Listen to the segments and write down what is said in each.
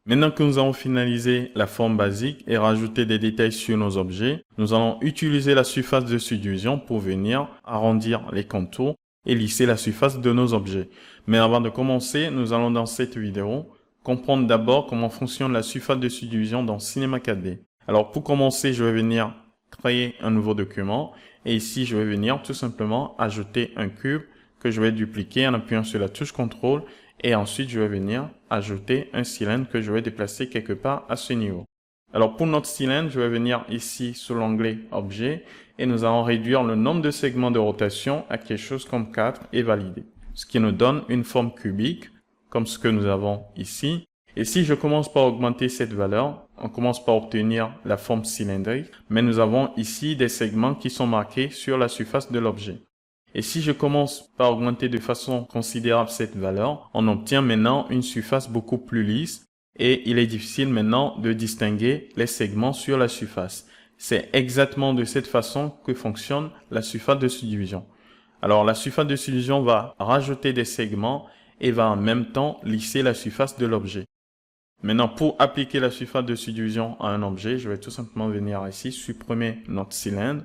Maintenant que nous avons finalisé la forme basique et rajouté des détails sur nos objets, nous allons utiliser la surface de subdivision pour venir arrondir les contours et lisser la surface de nos objets. Mais avant de commencer, nous allons dans cette vidéo comprendre d'abord comment fonctionne la surface de subdivision dans Cinema 4D. Alors pour commencer, je vais venir créer un nouveau document et ici je vais venir tout simplement ajouter un cube que je vais dupliquer en appuyant sur la touche CTRL. Et ensuite, je vais venir ajouter un cylindre que je vais déplacer quelque part à ce niveau. Alors, pour notre cylindre, je vais venir ici sur l'onglet Objet et nous allons réduire le nombre de segments de rotation à quelque chose comme 4 et valider. Ce qui nous donne une forme cubique, comme ce que nous avons ici. Et si je commence par augmenter cette valeur, on commence par obtenir la forme cylindrique, mais nous avons ici des segments qui sont marqués sur la surface de l'objet. Et si je commence par augmenter de façon considérable cette valeur, on obtient maintenant une surface beaucoup plus lisse et il est difficile maintenant de distinguer les segments sur la surface. C'est exactement de cette façon que fonctionne la surface de subdivision. Alors la surface de subdivision va rajouter des segments et va en même temps lisser la surface de l'objet. Maintenant, pour appliquer la surface de subdivision à un objet, je vais tout simplement venir ici supprimer notre cylindre.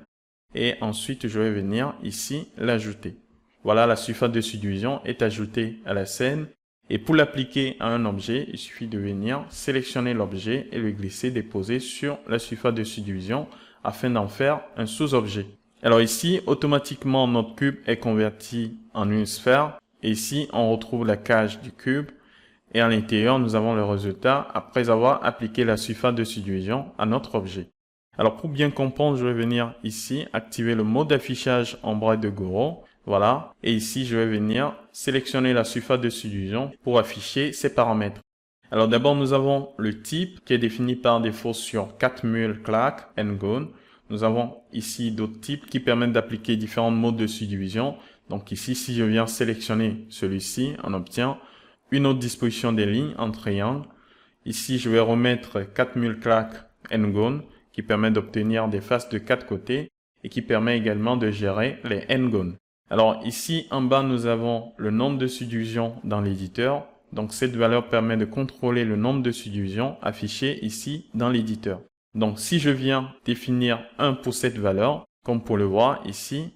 Et ensuite, je vais venir ici l'ajouter. Voilà, la surface de subdivision est ajoutée à la scène. Et pour l'appliquer à un objet, il suffit de venir sélectionner l'objet et le glisser, déposer sur la surface de subdivision afin d'en faire un sous-objet. Alors ici, automatiquement, notre cube est converti en une sphère. Et ici, on retrouve la cage du cube. Et à l'intérieur, nous avons le résultat après avoir appliqué la surface de subdivision à notre objet. Alors pour bien comprendre, je vais venir ici activer le mode d'affichage en braille de Gouraud. Voilà. Et ici, je vais venir sélectionner la surface de subdivision pour afficher ces paramètres. Alors d'abord, nous avons le type qui est défini par défaut sur CatMul Clack Ngone. Nous avons ici d'autres types qui permettent d'appliquer différents modes de subdivision. Donc ici, si je viens sélectionner celui-ci, on obtient une autre disposition des lignes en triangle. Ici, je vais remettre CatMul Clack Ngone qui permet d'obtenir des faces de 4 côtés et qui permet également de gérer les Ngones. Alors ici en bas nous avons le nombre de subdivisions dans l'éditeur. Donc cette valeur permet de contrôler le nombre de subdivisions affichées ici dans l'éditeur. Donc si je viens définir 1 pour cette valeur, comme pour le voir ici,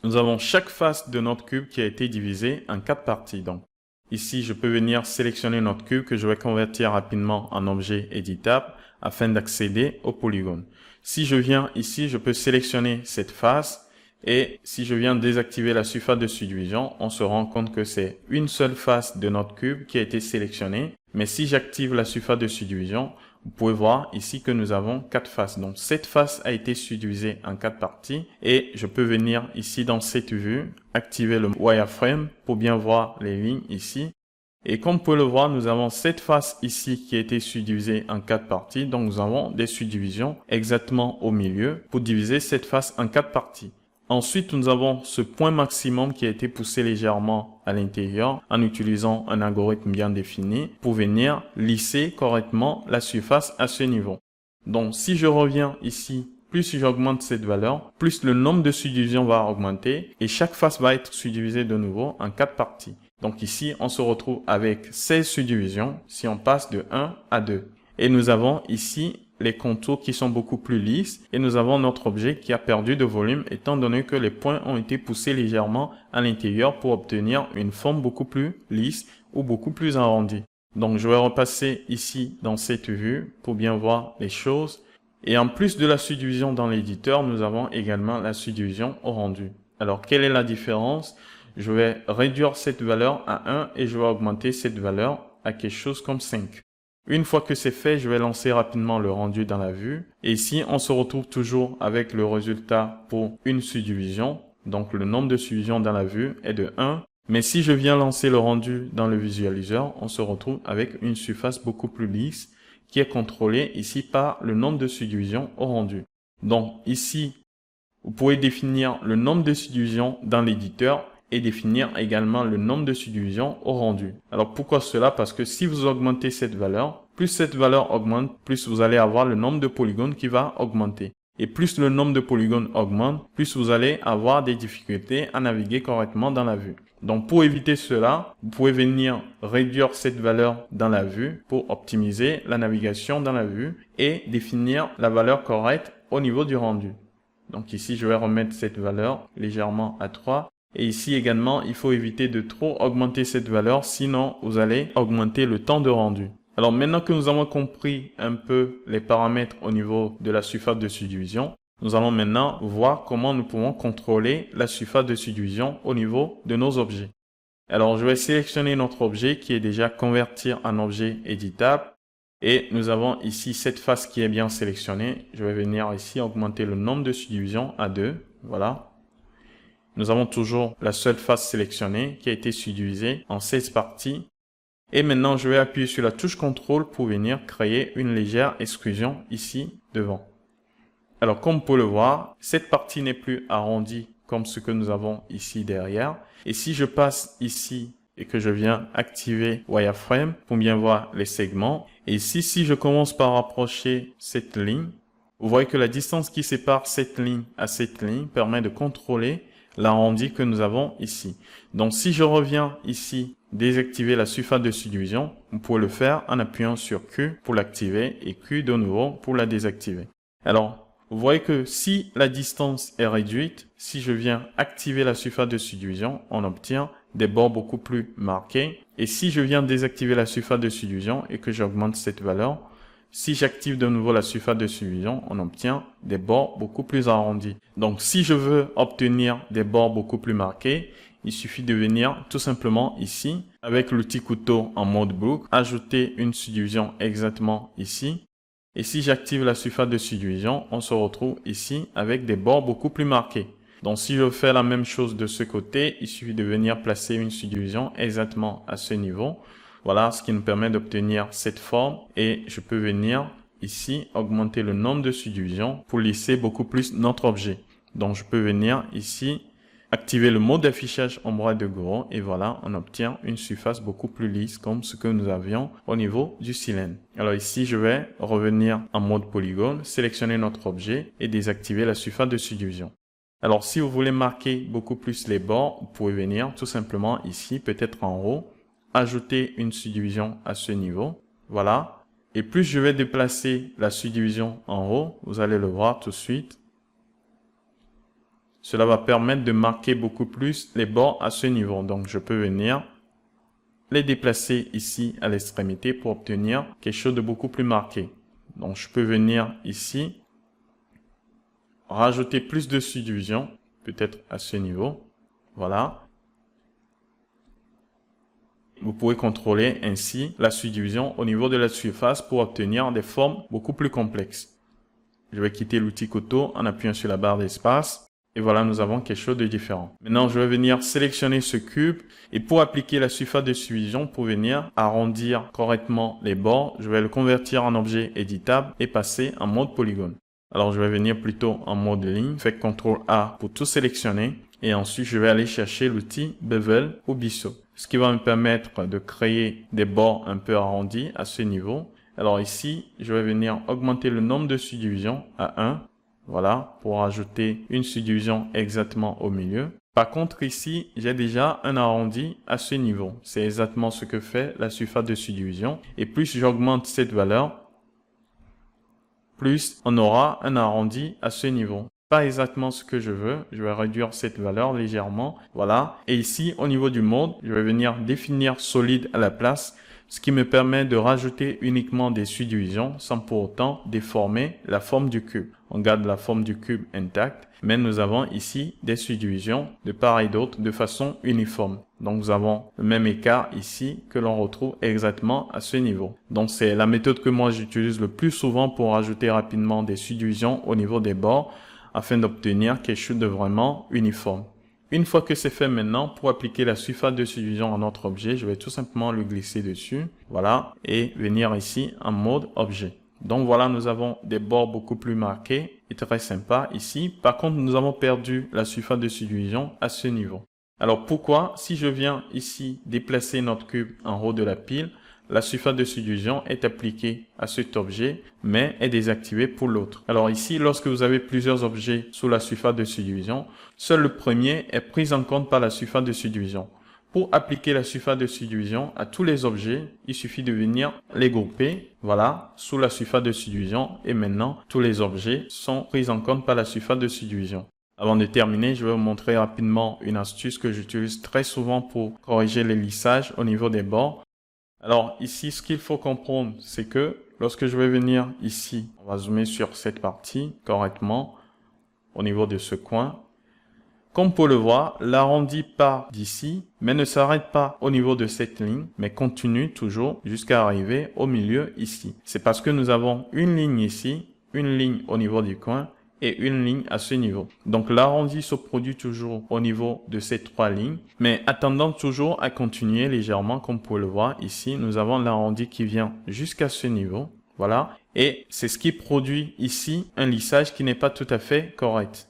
nous avons chaque face de notre cube qui a été divisée en 4 parties. Donc ici je peux venir sélectionner notre cube que je vais convertir rapidement en objet éditable afin d'accéder au polygone. Si je viens ici, je peux sélectionner cette face et si je viens désactiver la surface de subdivision, on se rend compte que c'est une seule face de notre cube qui a été sélectionnée. Mais si j'active la surface de subdivision, vous pouvez voir ici que nous avons 4 faces. Donc cette face a été subdivisée en 4 parties et je peux venir ici dans cette vue, activer le wireframe pour bien voir les lignes ici. Et comme vous pouvez le voir, nous avons cette face ici qui a été subdivisée en 4 parties. Donc nous avons des subdivisions exactement au milieu pour diviser cette face en 4 parties. Ensuite, nous avons ce point maximum qui a été poussé légèrement à l'intérieur en utilisant un algorithme bien défini pour venir lisser correctement la surface à ce niveau. Donc si je reviens ici, plus j'augmente cette valeur, plus le nombre de subdivisions va augmenter et chaque face va être subdivisée de nouveau en 4 parties. Donc ici, on se retrouve avec 16 subdivisions si on passe de 1 à 2. Et nous avons ici les contours qui sont beaucoup plus lisses et nous avons notre objet qui a perdu de volume étant donné que les points ont été poussés légèrement à l'intérieur pour obtenir une forme beaucoup plus lisse ou beaucoup plus arrondie. Donc je vais repasser ici dans cette vue pour bien voir les choses. Et en plus de la subdivision dans l'éditeur, nous avons également la subdivision au rendu. Alors quelle est la différence ? Je vais réduire cette valeur à 1 et je vais augmenter cette valeur à quelque chose comme 5. Une fois que c'est fait, je vais lancer rapidement le rendu dans la vue. Et ici, on se retrouve toujours avec le résultat pour une subdivision. Donc le nombre de subdivisions dans la vue est de 1. Mais si je viens lancer le rendu dans le visualiseur, on se retrouve avec une surface beaucoup plus lisse qui est contrôlée ici par le nombre de subdivisions au rendu. Donc ici, vous pouvez définir le nombre de subdivisions dans l'éditeur et définir également le nombre de subdivisions au rendu. Alors pourquoi cela? Parce que si vous augmentez cette valeur, plus cette valeur augmente, plus vous allez avoir le nombre de polygones qui va augmenter. Et plus le nombre de polygones augmente, plus vous allez avoir des difficultés à naviguer correctement dans la vue. Donc pour éviter cela, vous pouvez venir réduire cette valeur dans la vue pour optimiser la navigation dans la vue et définir la valeur correcte au niveau du rendu. Donc ici, je vais remettre cette valeur légèrement à 3. Et ici également, il faut éviter de trop augmenter cette valeur, sinon vous allez augmenter le temps de rendu. Alors maintenant que nous avons compris un peu les paramètres au niveau de la surface de subdivision, nous allons maintenant voir comment nous pouvons contrôler la surface de subdivision au niveau de nos objets. Alors je vais sélectionner notre objet qui est déjà converti en objet éditable. Et nous avons ici cette face qui est bien sélectionnée. Je vais venir ici augmenter le nombre de subdivisions à 2. Voilà. Nous avons toujours la seule face sélectionnée qui a été subdivisée en 16 parties. Et maintenant, je vais appuyer sur la touche CTRL pour venir créer une légère exclusion ici devant. Alors, comme vous pouvez le voir, cette partie n'est plus arrondie comme ce que nous avons ici derrière. Et si je passe ici et que je viens activer Wireframe pour bien voir les segments, et ici, si je commence par rapprocher cette ligne, vous voyez que la distance qui sépare cette ligne à cette ligne permet de contrôler l'arrondi que nous avons ici. Donc, si je reviens ici, désactiver la surface de subdivision, vous pouvez le faire en appuyant sur Q pour l'activer et Q de nouveau pour la désactiver. Alors, vous voyez que si la distance est réduite, si je viens activer la surface de subdivision, on obtient des bords beaucoup plus marqués. Et si je viens désactiver la surface de subdivision et que j'augmente cette valeur, si j'active de nouveau la surface de subdivision, on obtient des bords beaucoup plus arrondis. Donc, si je veux obtenir des bords beaucoup plus marqués, il suffit de venir tout simplement ici, avec l'outil couteau en mode boucle, ajouter une subdivision exactement ici. Et si j'active la surface de subdivision, on se retrouve ici avec des bords beaucoup plus marqués. Donc, si je fais la même chose de ce côté, il suffit de venir placer une subdivision exactement à ce niveau. Voilà ce qui nous permet d'obtenir cette forme. Et je peux venir ici augmenter le nombre de subdivisions pour lisser beaucoup plus notre objet. Donc, je peux venir ici activer le mode d'affichage ombrage de gros et voilà, on obtient une surface beaucoup plus lisse comme ce que nous avions au niveau du cylindre. Alors ici, je vais revenir en mode polygone, sélectionner notre objet et désactiver la surface de subdivision. Alors, si vous voulez marquer beaucoup plus les bords, vous pouvez venir tout simplement ici, peut-être en haut, ajouter une subdivision à ce niveau. Voilà. Et plus je vais déplacer la subdivision en haut, vous allez le voir tout de suite. Cela va permettre de marquer beaucoup plus les bords à ce niveau. Donc, je peux venir les déplacer ici à l'extrémité pour obtenir quelque chose de beaucoup plus marqué. Donc, je peux venir ici, rajouter plus de subdivisions, peut-être à ce niveau. Voilà. Vous pouvez contrôler ainsi la subdivision au niveau de la surface pour obtenir des formes beaucoup plus complexes. Je vais quitter l'outil couteau en appuyant sur la barre d'espace. Et voilà, nous avons quelque chose de différent. Maintenant, je vais venir sélectionner ce cube. Et pour appliquer la surface de subdivision, pour venir arrondir correctement les bords, je vais le convertir en objet éditable et passer en mode polygone. Alors, je vais venir plutôt en mode ligne. Faites CTRL A pour tout sélectionner. Et ensuite, je vais aller chercher l'outil Bevel ou Biseau. Ce qui va me permettre de créer des bords un peu arrondis à ce niveau. Alors ici, je vais venir augmenter le nombre de subdivisions à 1. Voilà, pour ajouter une subdivision exactement au milieu. Par contre, ici, j'ai déjà un arrondi à ce niveau. C'est exactement ce que fait la surface de subdivision. Et plus j'augmente cette valeur, plus on aura un arrondi à ce niveau. Pas exactement ce que je veux. Je vais réduire cette valeur légèrement. Voilà. Et ici, au niveau du mode, je vais venir définir solide à la place, ce qui me permet de rajouter uniquement des subdivisions sans pour autant déformer la forme du cube. On garde la forme du cube intacte, mais nous avons ici des subdivisions de part et d'autre de façon uniforme. Donc, nous avons le même écart ici que l'on retrouve exactement à ce niveau. Donc, c'est la méthode que moi j'utilise le plus souvent pour rajouter rapidement des subdivisions au niveau des bords afin d'obtenir quelque chose de vraiment uniforme. Une fois que c'est fait maintenant, pour appliquer la surface de subdivision à notre objet, je vais tout simplement le glisser dessus. Voilà. Et venir ici en mode objet. Donc voilà, nous avons des bords beaucoup plus marqués et très sympa ici. Par contre, nous avons perdu la surface de subdivision à ce niveau. Alors pourquoi? Si je viens ici déplacer notre cube en haut de la pile, la surface de subdivision est appliquée à cet objet, mais est désactivée pour l'autre. Alors ici, lorsque vous avez plusieurs objets sous la surface de subdivision, seul le premier est pris en compte par la surface de subdivision. Pour appliquer la surface de subdivision à tous les objets, il suffit de venir les grouper, voilà, sous la surface de subdivision, et maintenant, tous les objets sont pris en compte par la surface de subdivision. Avant de terminer, je vais vous montrer rapidement une astuce que j'utilise très souvent pour corriger les lissages au niveau des bords. Alors ici, ce qu'il faut comprendre, c'est que lorsque je vais venir ici, on va zoomer sur cette partie correctement au niveau de ce coin. Comme vous pouvez le voir, l'arrondi part d'ici, mais ne s'arrête pas au niveau de cette ligne, mais continue toujours jusqu'à arriver au milieu ici. C'est parce que nous avons une ligne ici, une ligne au niveau du coin et une ligne à ce niveau. Donc l'arrondi se produit toujours au niveau de ces trois lignes, mais attendant toujours à continuer légèrement, comme vous pouvez le voir ici, nous avons l'arrondi qui vient jusqu'à ce niveau. Voilà, et c'est ce qui produit ici un lissage qui n'est pas tout à fait correct.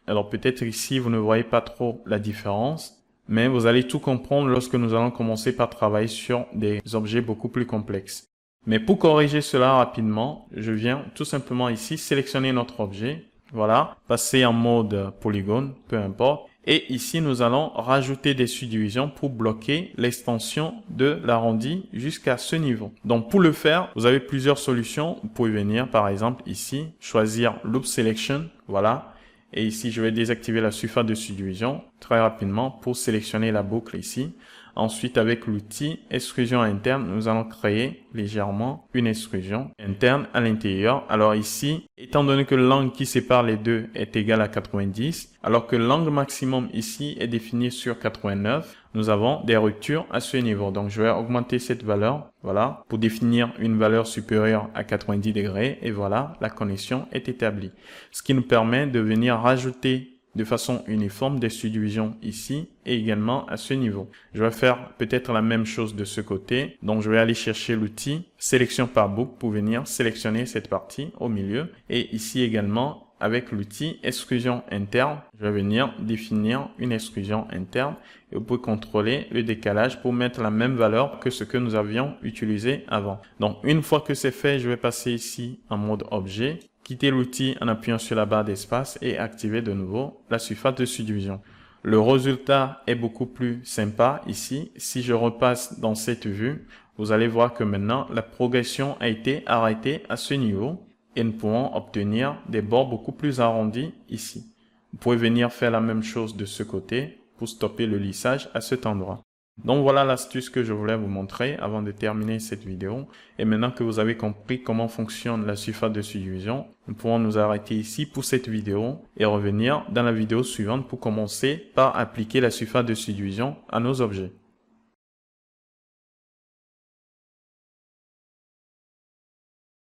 Alors peut-être ici, vous ne voyez pas trop la différence, mais vous allez tout comprendre lorsque nous allons commencer par travailler sur des objets beaucoup plus complexes. Mais pour corriger cela rapidement, je viens tout simplement ici sélectionner notre objet, voilà, passer en mode polygone, peu importe. Et ici, nous allons rajouter des subdivisions pour bloquer l'extension de l'arrondi jusqu'à ce niveau. Donc pour le faire, vous avez plusieurs solutions. Vous pouvez venir par exemple ici, choisir Loop Selection, voilà. Et ici, je vais désactiver la surface de subdivision très rapidement pour sélectionner la boucle ici. Ensuite, avec l'outil extrusion interne, nous allons créer légèrement une extrusion interne à l'intérieur. Alors ici, étant donné que l'angle qui sépare les deux est égal à 90, alors que l'angle maximum ici est défini sur 89, nous avons des ruptures à ce niveau. Donc, je vais augmenter cette valeur, voilà, pour définir une valeur supérieure à 90 degrés. Et voilà, la connexion est établie. Ce qui nous permet de venir rajouter de façon uniforme des subdivisions ici et également à ce niveau. Je vais faire peut-être la même chose de ce côté. Donc, je vais aller chercher l'outil sélection par boucle pour venir sélectionner cette partie au milieu. Et ici également, avec l'outil extrusion interne, je vais venir définir une extrusion interne et vous pouvez contrôler le décalage pour mettre la même valeur que ce que nous avions utilisé avant. Donc, une fois que c'est fait, je vais passer ici en mode objet, quitter l'outil en appuyant sur la barre d'espace et activer de nouveau la surface de subdivision. Le résultat est beaucoup plus sympa ici. Si je repasse dans cette vue, vous allez voir que maintenant la progression a été arrêtée à ce niveau et nous pouvons obtenir des bords beaucoup plus arrondis ici. Vous pouvez venir faire la même chose de ce côté pour stopper le lissage à cet endroit. Donc voilà l'astuce que je voulais vous montrer avant de terminer cette vidéo. Et maintenant que vous avez compris comment fonctionne la surface de subdivision, nous pourrons nous arrêter ici pour cette vidéo et revenir dans la vidéo suivante pour commencer par appliquer la surface de subdivision à nos objets.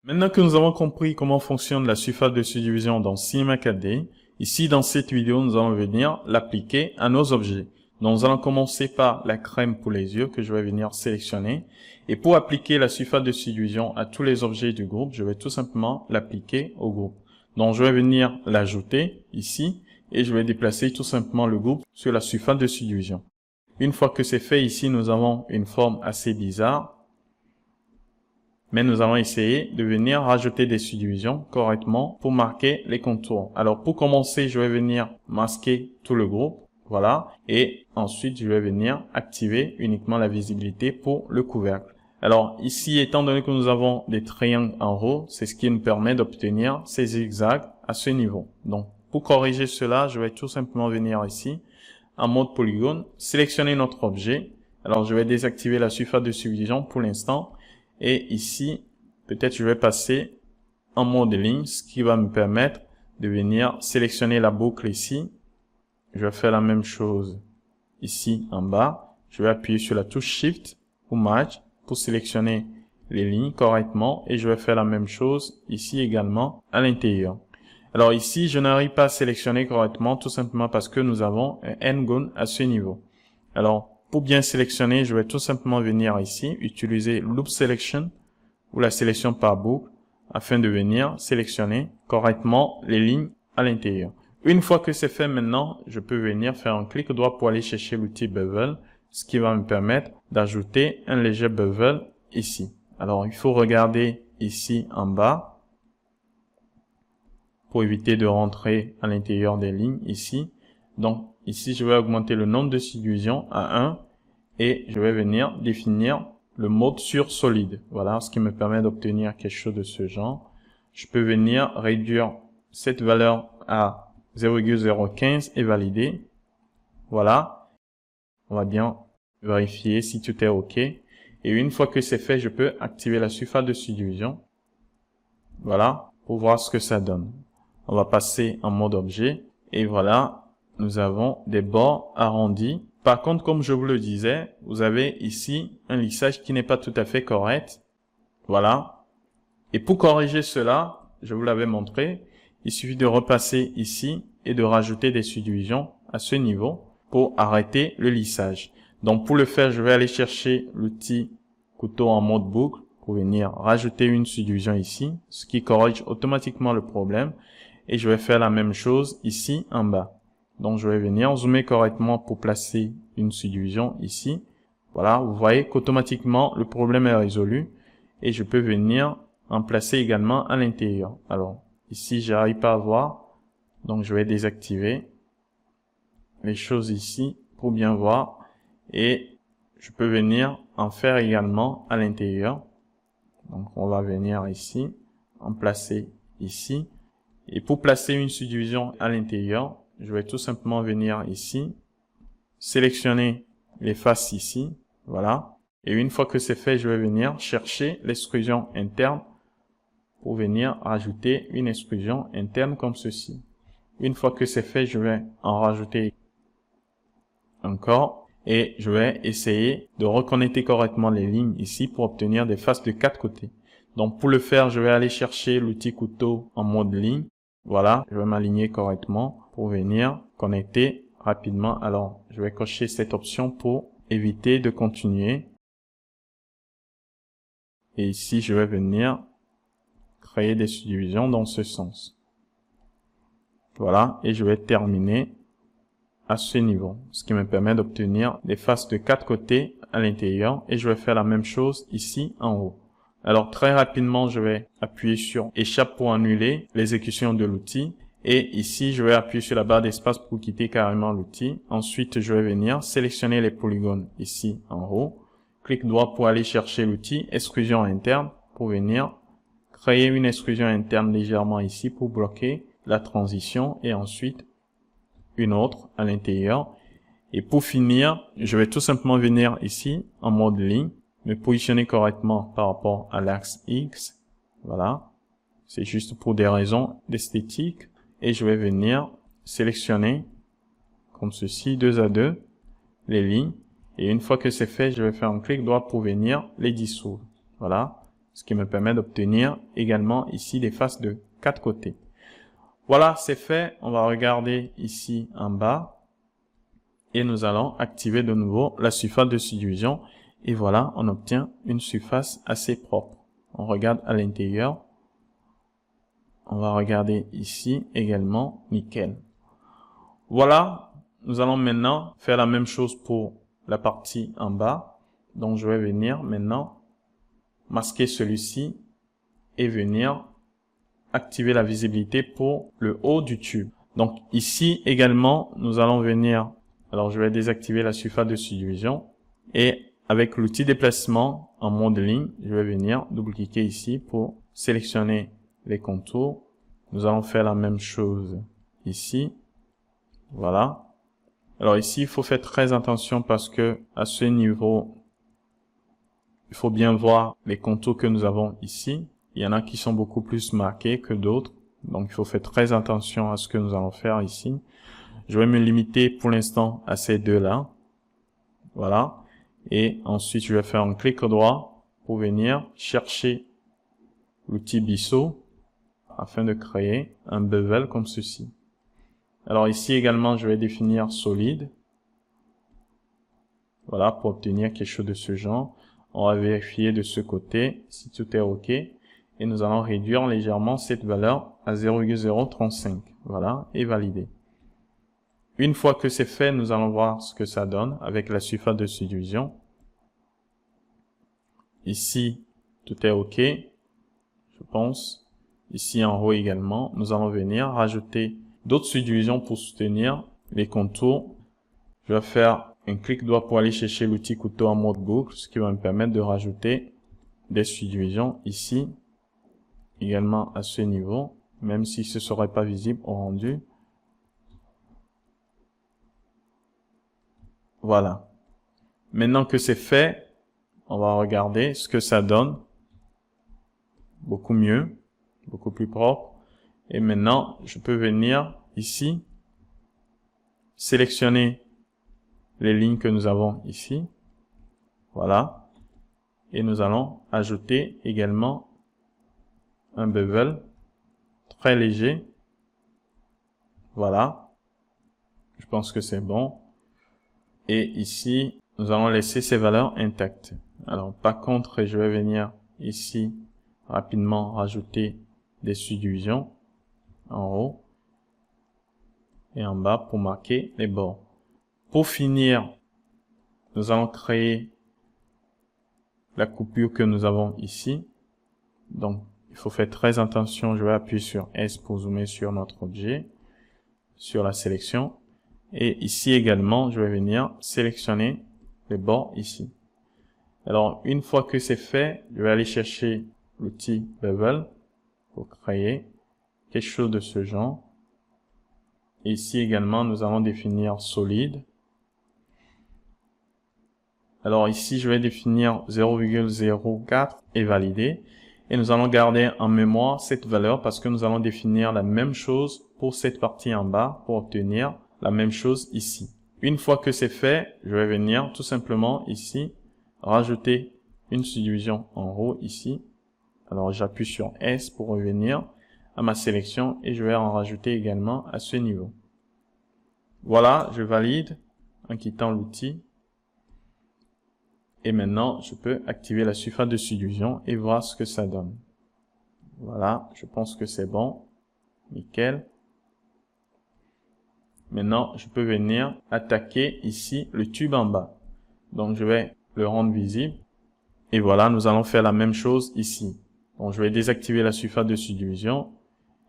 Maintenant que nous avons compris comment fonctionne la surface de subdivision dans Cinema 4D, ici dans cette vidéo, nous allons venir l'appliquer à nos objets. Donc nous allons commencer par la crème pour les yeux que je vais venir sélectionner. Et pour appliquer la surface de subdivision à tous les objets du groupe, je vais tout simplement l'appliquer au groupe. Donc je vais venir l'ajouter ici et je vais déplacer tout simplement le groupe sur la surface de subdivision. Une fois que c'est fait ici, nous avons une forme assez bizarre. Mais nous allons essayer de venir rajouter des subdivisions correctement pour marquer les contours. Alors pour commencer, je vais venir masquer tout le groupe. Voilà. Et ensuite, je vais venir activer uniquement la visibilité pour le couvercle. Alors ici, étant donné que nous avons des triangles en haut, c'est ce qui nous permet d'obtenir ces zigzags à ce niveau. Donc pour corriger cela, je vais tout simplement venir ici en mode polygone, sélectionner notre objet. Alors je vais désactiver la surface de subdivision pour l'instant. Et ici, peut-être je vais passer en mode ligne, ce qui va me permettre de venir sélectionner la boucle ici. Je vais faire la même chose ici en bas. Je vais appuyer sur la touche Shift ou Match pour sélectionner les lignes correctement. Et je vais faire la même chose ici également à l'intérieur. Alors ici, je n'arrive pas à sélectionner correctement tout simplement parce que nous avons un N-gone à ce niveau. Alors, pour bien sélectionner, je vais tout simplement venir ici, utiliser Loop Selection ou la sélection par boucle afin de venir sélectionner correctement les lignes à l'intérieur. Une fois que c'est fait maintenant, je peux venir faire un clic droit pour aller chercher l'outil Bevel, ce qui va me permettre d'ajouter un léger bevel ici. Alors, il faut regarder ici en bas pour éviter de rentrer à l'intérieur des lignes ici. Donc, ici, je vais augmenter le nombre de subdivisions à 1 et je vais venir définir le mode sur solide. Voilà, ce qui me permet d'obtenir quelque chose de ce genre. Je peux venir réduire cette valeur à 0,015 et valider. Voilà. On va bien vérifier si tout est OK. Et une fois que c'est fait, je peux activer la surface de subdivision. Voilà, pour voir ce que ça donne. On va passer en mode objet. Et voilà, nous avons des bords arrondis. Par contre, comme je vous le disais, vous avez ici un lissage qui n'est pas tout à fait correct. Voilà. Et pour corriger cela, je vous l'avais montré, il suffit de repasser ici et de rajouter des subdivisions à ce niveau pour arrêter le lissage. Donc pour le faire, je vais aller chercher l'outil couteau en mode boucle pour venir rajouter une subdivision ici, ce qui corrige automatiquement le problème. Et je vais faire la même chose ici en bas. Donc je vais venir zoomer correctement pour placer une subdivision ici. Voilà, vous voyez qu'automatiquement le problème est résolu. Et je peux venir en placer également à l'intérieur. Alors ici, j'arrive pas à voir. Donc je vais désactiver les choses ici pour bien voir. Et je peux venir en faire également à l'intérieur. Donc on va venir ici, en placer ici. Et pour placer une subdivision à l'intérieur, je vais tout simplement venir ici, sélectionner les faces ici, voilà. Et une fois que c'est fait, je vais venir chercher l'extrusion interne pour venir rajouter une extrusion interne comme ceci. Une fois que c'est fait, je vais en rajouter encore et je vais essayer de reconnecter correctement les lignes ici pour obtenir des faces de 4 côtés. Donc pour le faire, je vais aller chercher l'outil couteau en mode ligne. Voilà, je vais m'aligner correctement pour venir connecter rapidement. Alors, je vais cocher cette option pour éviter de continuer. Et ici, je vais venir créer des subdivisions dans ce sens. Voilà, et je vais terminer à ce niveau, ce qui me permet d'obtenir des faces de 4 côtés à l'intérieur. Et je vais faire la même chose ici en haut. Alors très rapidement, je vais appuyer sur échappe pour annuler l'exécution de l'outil. Et ici, je vais appuyer sur la barre d'espace pour quitter carrément l'outil. Ensuite, je vais venir sélectionner les polygones ici en haut. Clic droit pour aller chercher l'outil extrusion interne pour venir créer une extrusion interne légèrement ici pour bloquer la transition et ensuite une autre à l'intérieur. Et pour finir, je vais tout simplement venir ici en mode ligne, me positionner correctement par rapport à l'axe X. Voilà. C'est juste pour des raisons d'esthétique. Et je vais venir sélectionner comme ceci, 2 à 2, les lignes. Et une fois que c'est fait, je vais faire un clic droit pour venir les dissoudre. Voilà. Ce qui me permet d'obtenir également ici des faces de 4 côtés. Voilà, c'est fait. On va regarder ici en bas. Et nous allons activer de nouveau la surface de subdivision. Et voilà, on obtient une surface assez propre. On regarde à l'intérieur. On va regarder ici également, nickel. Voilà, nous allons maintenant faire la même chose pour la partie en bas. Donc je vais venir maintenant masquer celui-ci et venir activer la visibilité pour le haut du tube. Donc ici également, nous allons venir, alors je vais désactiver la surface de subdivision et avec l'outil déplacement en mode ligne, je vais venir double-cliquer ici pour sélectionner les contours. Nous allons faire la même chose ici. Voilà. Alors ici, il faut faire très attention parce que à ce niveau, il faut bien voir les contours que nous avons ici. Il y en a qui sont beaucoup plus marqués que d'autres. Donc il faut faire très attention à ce que nous allons faire ici. Je vais me limiter pour l'instant à ces deux-là. Voilà. Et ensuite, je vais faire un clic droit pour venir chercher l'outil Biseau afin de créer un bevel comme ceci. Alors ici également, je vais définir solide. Voilà, pour obtenir quelque chose de ce genre. On va vérifier de ce côté si tout est OK. Et nous allons réduire légèrement cette valeur à 0,035. Voilà, et valider. Une fois que c'est fait, nous allons voir ce que ça donne avec la surface de subdivision. Ici, tout est OK, je pense. Ici en haut également, nous allons venir rajouter d'autres subdivisions pour soutenir les contours. Je vais faire un clic droit pour aller chercher l'outil couteau en mode boucle, ce qui va me permettre de rajouter des subdivisions ici, également à ce niveau, même si ce ne serait pas visible au rendu. Voilà. Maintenant que c'est fait, on va regarder ce que ça donne. Beaucoup mieux, beaucoup plus propre. Et maintenant, je peux venir ici, sélectionner les lignes que nous avons ici. Voilà. Et nous allons ajouter également un bevel très léger. Voilà. Je pense que c'est bon. Et ici, nous allons laisser ces valeurs intactes. Alors, par contre, je vais venir ici rapidement rajouter des subdivisions en haut et en bas pour marquer les bords. Pour finir, nous allons créer la coupure que nous avons ici. Donc, il faut faire très attention. Je vais appuyer sur S pour zoomer sur notre objet, sur la sélection. Et ici également, je vais venir sélectionner les bords ici. Alors, une fois que c'est fait, je vais aller chercher l'outil Bevel pour créer quelque chose de ce genre. Et ici également, nous allons définir solide. Alors ici, je vais définir 0,04 et valider. Et nous allons garder en mémoire cette valeur parce que nous allons définir la même chose pour cette partie en bas pour obtenir la même chose ici. Une fois que c'est fait, je vais venir tout simplement ici rajouter une subdivision en haut ici. Alors j'appuie sur S pour revenir à ma sélection et je vais en rajouter également à ce niveau. Voilà, je valide en quittant l'outil. Et maintenant, je peux activer la surface de subdivision et voir ce que ça donne. Voilà, je pense que c'est bon. Nickel. Maintenant, je peux venir attaquer ici le tube en bas. Donc, je vais le rendre visible. Et voilà, nous allons faire la même chose ici. Donc, je vais désactiver la surface de subdivision.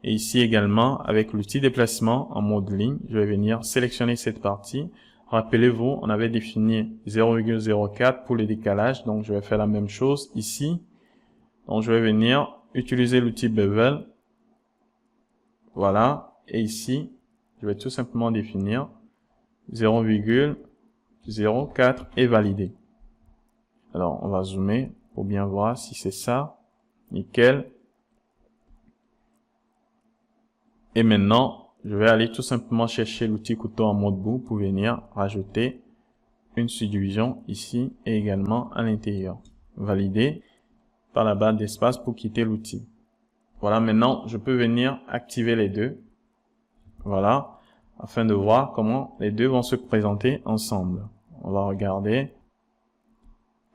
Et ici également, avec l'outil déplacement en mode ligne, je vais venir sélectionner cette partie. Rappelez-vous, on avait défini 0,04 pour le décalage, donc je vais faire la même chose ici. Donc je vais venir utiliser l'outil Bevel. Voilà, et ici, je vais tout simplement définir 0,04 et valider. Alors on va zoomer pour bien voir si c'est ça. Nickel. Et maintenant, je vais aller tout simplement chercher l'outil couteau en mode bout pour venir rajouter une subdivision ici et également à l'intérieur. Valider par la barre d'espace pour quitter l'outil. Voilà, maintenant, je peux venir activer les deux. Voilà, afin de voir comment les deux vont se présenter ensemble. On va regarder.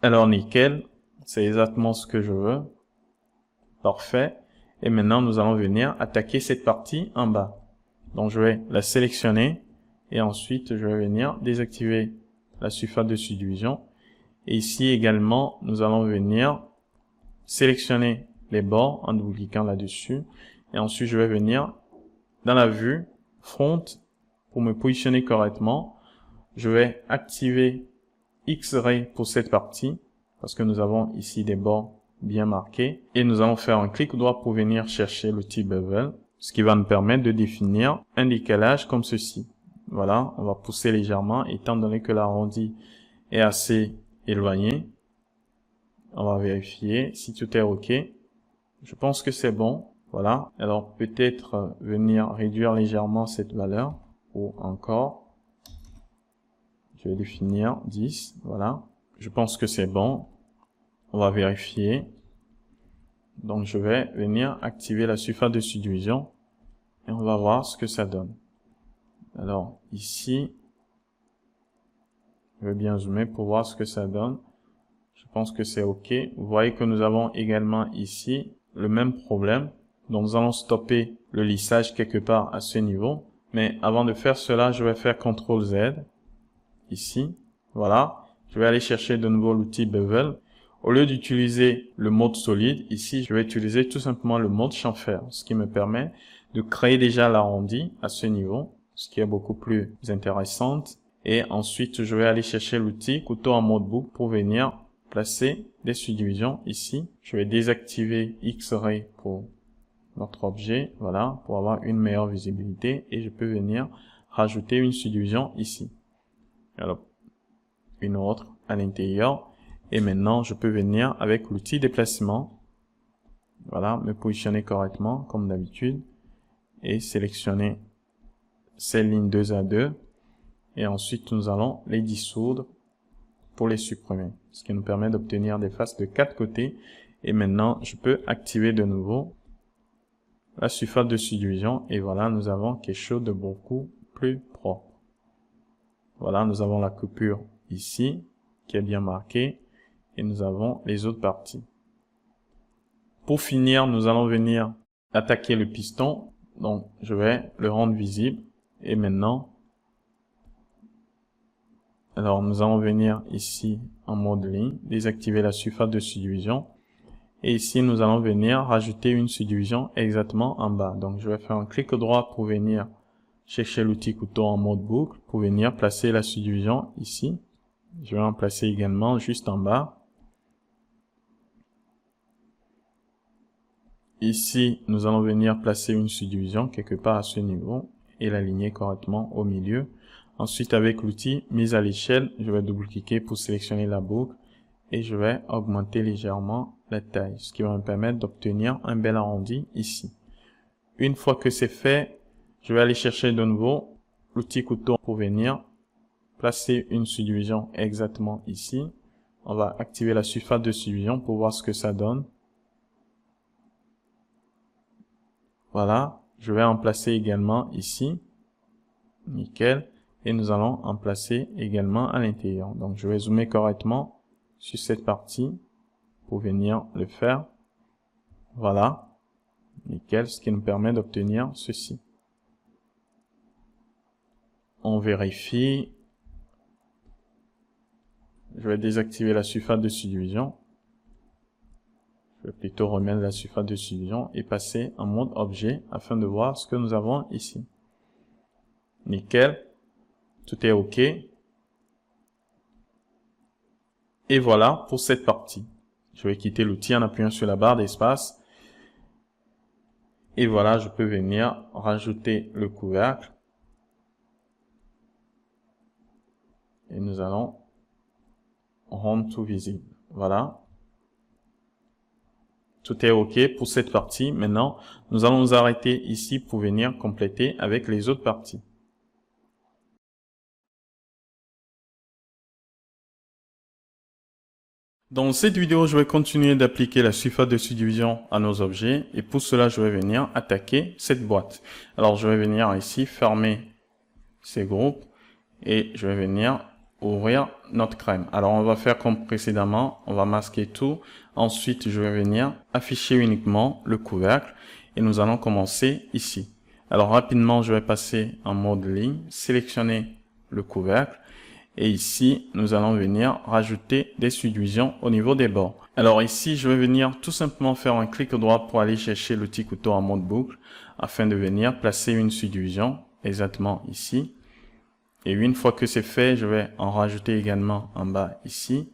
Alors, nickel, c'est exactement ce que je veux. Parfait. Et maintenant, nous allons venir attaquer cette partie en bas. Donc, je vais la sélectionner et ensuite, je vais venir désactiver la surface de subdivision. Et ici également, nous allons venir sélectionner les bords en double-cliquant là-dessus. Et ensuite, je vais venir dans la vue front pour me positionner correctement. Je vais activer X-Ray pour cette partie parce que nous avons ici des bords bien marqués. Et nous allons faire un clic droit pour venir chercher l'outil Bevel, ce qui va nous permettre de définir un décalage comme ceci. Voilà, on va pousser légèrement étant donné que l'arrondi est assez éloigné. On va vérifier si tout est OK. Je pense que c'est bon. Voilà, alors peut-être venir réduire légèrement cette valeur ou encore. Je vais définir 10. Voilà, je pense que c'est bon. On va vérifier. Donc je vais venir activer la surface de subdivision et on va voir ce que ça donne. Alors ici, je vais bien zoomer pour voir ce que ça donne. Je pense que c'est OK. Vous voyez que nous avons également ici le même problème. Donc nous allons stopper le lissage quelque part à ce niveau. Mais avant de faire cela, je vais faire CTRL Z. Ici, voilà. Je vais aller chercher de nouveau l'outil Bevel. Au lieu d'utiliser le mode solide, ici, je vais utiliser tout simplement le mode chamfer, ce qui me permet de créer déjà l'arrondi à ce niveau, ce qui est beaucoup plus intéressant. Et ensuite, je vais aller chercher l'outil couteau en mode boucle pour venir placer des subdivisions ici. Je vais désactiver X-ray pour notre objet, voilà, pour avoir une meilleure visibilité, et je peux venir rajouter une subdivision ici. Alors, une autre à l'intérieur, et maintenant je peux venir avec l'outil déplacement, voilà, me positionner correctement comme d'habitude, et sélectionner ces lignes 2 à 2, et ensuite nous allons les dissoudre pour les supprimer, ce qui nous permet d'obtenir des faces de 4 côtés. Et maintenant je peux activer de nouveau la surface de subdivision, et voilà, nous avons quelque chose de beaucoup plus propre. Voilà, nous avons la coupure ici qui est bien marquée, et nous avons les autres parties. Pour finir, nous allons venir attaquer le piston, donc je vais le rendre visible. Et maintenant, alors nous allons venir ici en mode ligne, désactiver la surface de subdivision. Et ici, nous allons venir rajouter une subdivision exactement en bas. Donc, je vais faire un clic droit pour venir chercher l'outil couteau en mode boucle, pour venir placer la subdivision ici. Je vais en placer également juste en bas. Ici, nous allons venir placer une subdivision quelque part à ce niveau et l'aligner correctement au milieu. Ensuite, avec l'outil mise à l'échelle, je vais double-cliquer pour sélectionner la boucle et je vais augmenter légèrement la taille, ce qui va me permettre d'obtenir un bel arrondi ici. Une fois que c'est fait, je vais aller chercher de nouveau l'outil couteau pour venir placer une subdivision exactement ici. On va activer la surface de subdivision pour voir ce que ça donne. Voilà, je vais en placer également ici. Nickel. Et nous allons en placer également à l'intérieur. Donc je vais zoomer correctement sur cette partie pour venir le faire. Voilà. Nickel, ce qui nous permet d'obtenir ceci. On vérifie. Je vais désactiver la surface de subdivision. Je vais plutôt remettre la surface de subdivision et passer en mode objet afin de voir ce que nous avons ici. Nickel. Tout est OK. Et voilà pour cette partie. Je vais quitter l'outil en appuyant sur la barre d'espace. Et voilà, je peux venir rajouter le couvercle. Et nous allons rendre tout visible. Voilà. Tout est OK pour cette partie. Maintenant, nous allons nous arrêter ici pour venir compléter avec les autres parties. Dans cette vidéo, je vais continuer d'appliquer la surface de subdivision à nos objets. Et pour cela, je vais venir attaquer cette boîte. Alors, je vais venir ici fermer ces groupes et je vais venir ouvrir notre crème. Alors, on va faire comme précédemment. On va masquer tout. Ensuite, je vais venir afficher uniquement le couvercle et nous allons commencer ici. Alors, rapidement, je vais passer en mode ligne, sélectionner le couvercle. Et ici, nous allons venir rajouter des subdivisions au niveau des bords. Alors ici, je vais venir tout simplement faire un clic droit pour aller chercher l'outil couteau en mode boucle afin de venir placer une subdivision exactement ici. Et une fois que c'est fait, je vais en rajouter également en bas ici.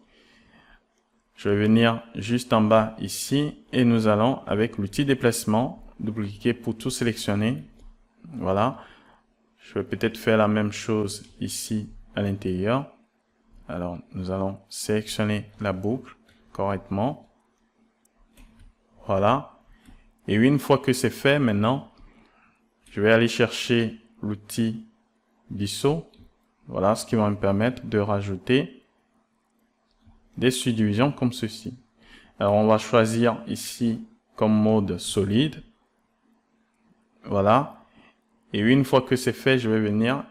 Je vais venir juste en bas ici et nous allons avec l'outil déplacement, double-cliquer pour tout sélectionner. Voilà. Je vais peut-être faire la même chose ici à l'intérieur. Alors, nous allons sélectionner la boucle correctement. Voilà. Et une fois que c'est fait, maintenant, je vais aller chercher l'outil Biseau. Voilà, ce qui va me permettre de rajouter des subdivisions comme ceci. Alors, on va choisir ici comme mode solide. Voilà. Et une fois que c'est fait, je vais venir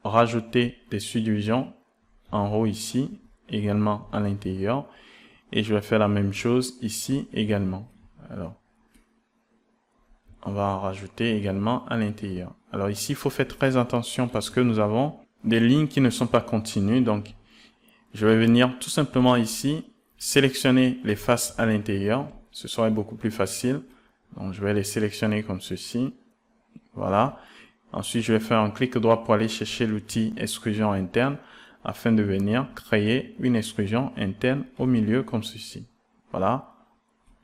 rajouter des subdivisions en haut ici, également à l'intérieur. Et je vais faire la même chose ici également. Alors, on va en rajouter également à l'intérieur. Alors ici, il faut faire très attention parce que nous avons des lignes qui ne sont pas continues. Donc, je vais venir tout simplement ici, sélectionner les faces à l'intérieur. Ce serait beaucoup plus facile. Donc, je vais les sélectionner comme ceci. Voilà. Ensuite, je vais faire un clic droit pour aller chercher l'outil extrusion interne afin de venir créer une extrusion interne au milieu comme ceci. Voilà.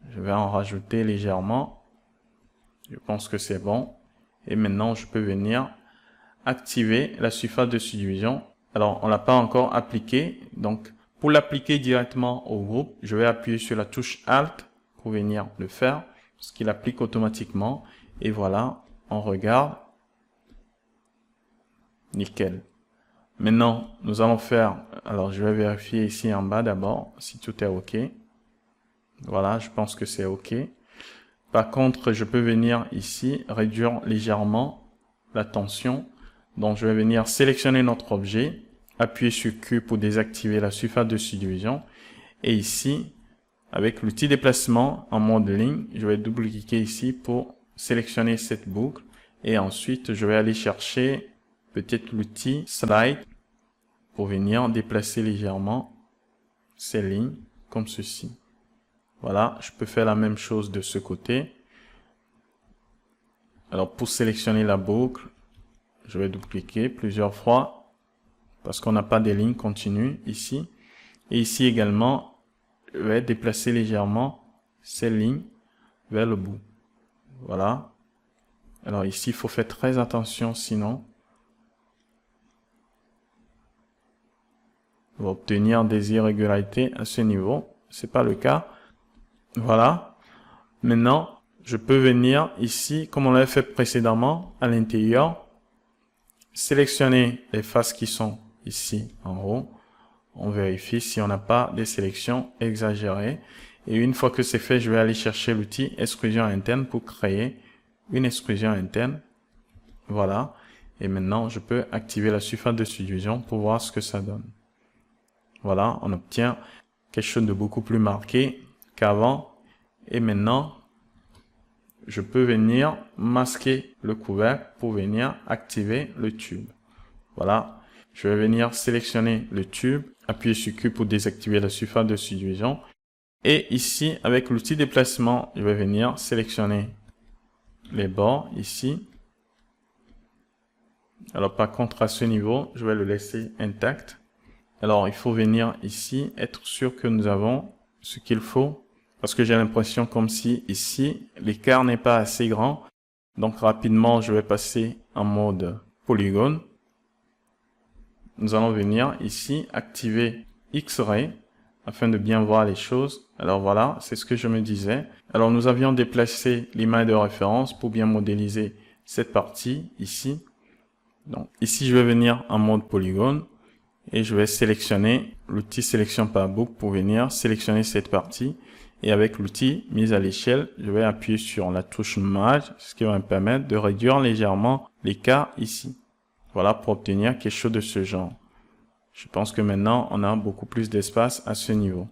Je vais en rajouter légèrement. Je pense que c'est bon. Et maintenant, je peux venir activer la surface de subdivision. Alors, on l'a pas encore appliqué. Donc, pour l'appliquer directement au groupe, je vais appuyer sur la touche Alt pour venir le faire, ce qu'il applique automatiquement. Et voilà, on regarde. Nickel. Maintenant, nous allons faire, alors je vais vérifier ici en bas d'abord si tout est OK. Voilà, je pense que c'est OK. Par contre, je peux venir ici réduire légèrement la tension. Donc, je vais venir sélectionner notre objet, appuyer sur Q pour désactiver la surface de subdivision. Et ici, avec l'outil déplacement en mode ligne, je vais double-cliquer ici pour sélectionner cette boucle. Et ensuite, je vais aller chercher peut-être l'outil Slide pour venir déplacer légèrement ces lignes comme ceci. Voilà, je peux faire la même chose de ce côté. Alors, pour sélectionner la boucle, je vais double-cliquer plusieurs fois parce qu'on n'a pas des lignes continues ici. Et ici également, je vais déplacer légèrement ces lignes vers le bout. Voilà. Alors ici, il faut faire très attention, sinon on va obtenir des irrégularités à ce niveau. C'est pas le cas. Voilà. Maintenant, je peux venir ici, comme on l'avait fait précédemment, à l'intérieur, sélectionner les faces qui sont ici en haut. On vérifie si on n'a pas des sélections exagérées. Et une fois que c'est fait, je vais aller chercher l'outil extrusion interne pour créer une extrusion interne. Voilà. Et maintenant, je peux activer la surface de subdivision pour voir ce que ça donne. Voilà, on obtient quelque chose de beaucoup plus marqué qu'avant. Et maintenant, je peux venir masquer le couvercle pour venir activer le tube. Voilà, je vais venir sélectionner le tube, appuyer sur Q pour désactiver la surface de subdivision. Et ici, avec l'outil déplacement, je vais venir sélectionner les bords ici. Alors par contre, à ce niveau, je vais le laisser intact. Alors, il faut venir ici, être sûr que nous avons ce qu'il faut. Parce que j'ai l'impression comme si ici, l'écart n'est pas assez grand. Donc, rapidement, je vais passer en mode polygone. Nous allons venir ici, activer X-Ray afin de bien voir les choses. Alors voilà, c'est ce que je me disais. Alors, nous avions déplacé l'image de référence pour bien modéliser cette partie ici. Donc, ici, je vais venir en mode polygone. Et je vais sélectionner l'outil sélection par boucle pour venir sélectionner cette partie. Et avec l'outil mise à l'échelle, je vais appuyer sur la touche Merge, ce qui va me permettre de réduire légèrement l'écart ici. Voilà, pour obtenir quelque chose de ce genre. Je pense que maintenant, on a beaucoup plus d'espace à ce niveau.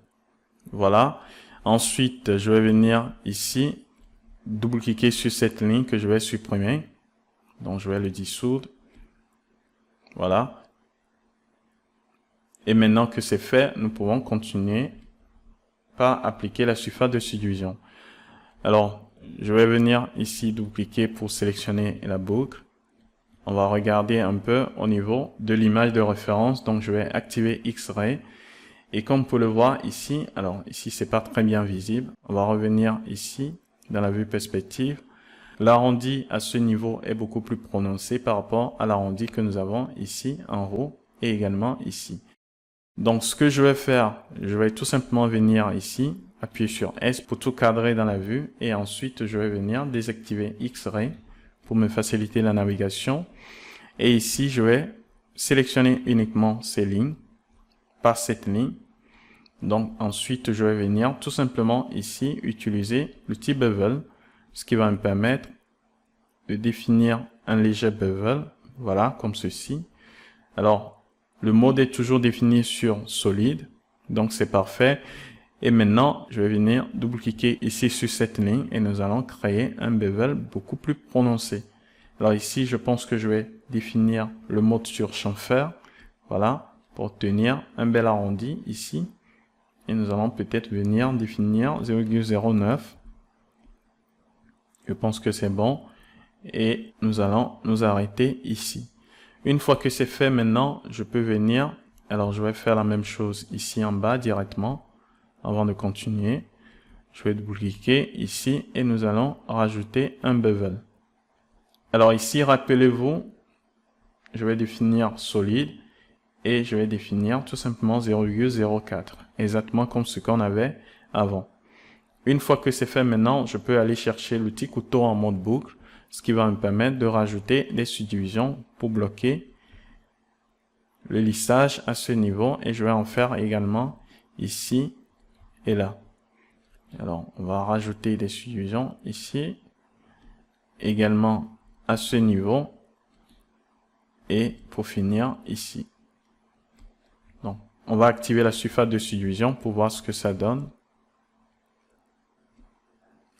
Voilà. Ensuite, je vais venir ici, double-cliquer sur cette ligne que je vais supprimer. Donc, je vais le dissoudre. Voilà. Et maintenant que c'est fait, nous pouvons continuer par appliquer la surface de subdivision. Alors, je vais venir ici double-cliquer pour sélectionner la boucle. On va regarder un peu au niveau de l'image de référence. Donc, je vais activer X-Ray. Et comme vous pouvez le voir ici, alors ici, c'est pas très bien visible. On va revenir ici, dans la vue perspective. L'arrondi à ce niveau est beaucoup plus prononcé par rapport à l'arrondi que nous avons ici en haut et également ici. Donc, ce que je vais faire, je vais tout simplement venir ici, appuyer sur S pour tout cadrer dans la vue. Et ensuite, je vais venir désactiver X-Ray pour me faciliter la navigation. Et ici, je vais sélectionner uniquement ces lignes par cette ligne. Donc, ensuite, je vais venir tout simplement ici utiliser l'outil Bevel, ce qui va me permettre de définir un léger bevel. Voilà, comme ceci. Alors, le mode est toujours défini sur solide, donc c'est parfait. Et maintenant, je vais venir double-cliquer ici sur cette ligne et nous allons créer un bevel beaucoup plus prononcé. Alors ici, je pense que je vais définir le mode sur chamfer, voilà, pour obtenir un bel arrondi ici. Et nous allons peut-être venir définir 0,09. Je pense que c'est bon. Et nous allons nous arrêter ici. Une fois que c'est fait, maintenant, je peux venir. Alors, je vais faire la même chose ici en bas directement. Avant de continuer, je vais double-cliquer ici et nous allons rajouter un bevel. Alors ici, rappelez-vous, je vais définir solide et je vais définir tout simplement 0,04, exactement comme ce qu'on avait avant. Une fois que c'est fait maintenant, je peux aller chercher l'outil couteau en mode boucle, ce qui va me permettre de rajouter des subdivisions pour bloquer le lissage à ce niveau et je vais en faire également ici et là. Alors, on va rajouter des subdivisions ici, également à ce niveau et pour finir ici. Donc, on va activer la surface de subdivision pour voir ce que ça donne.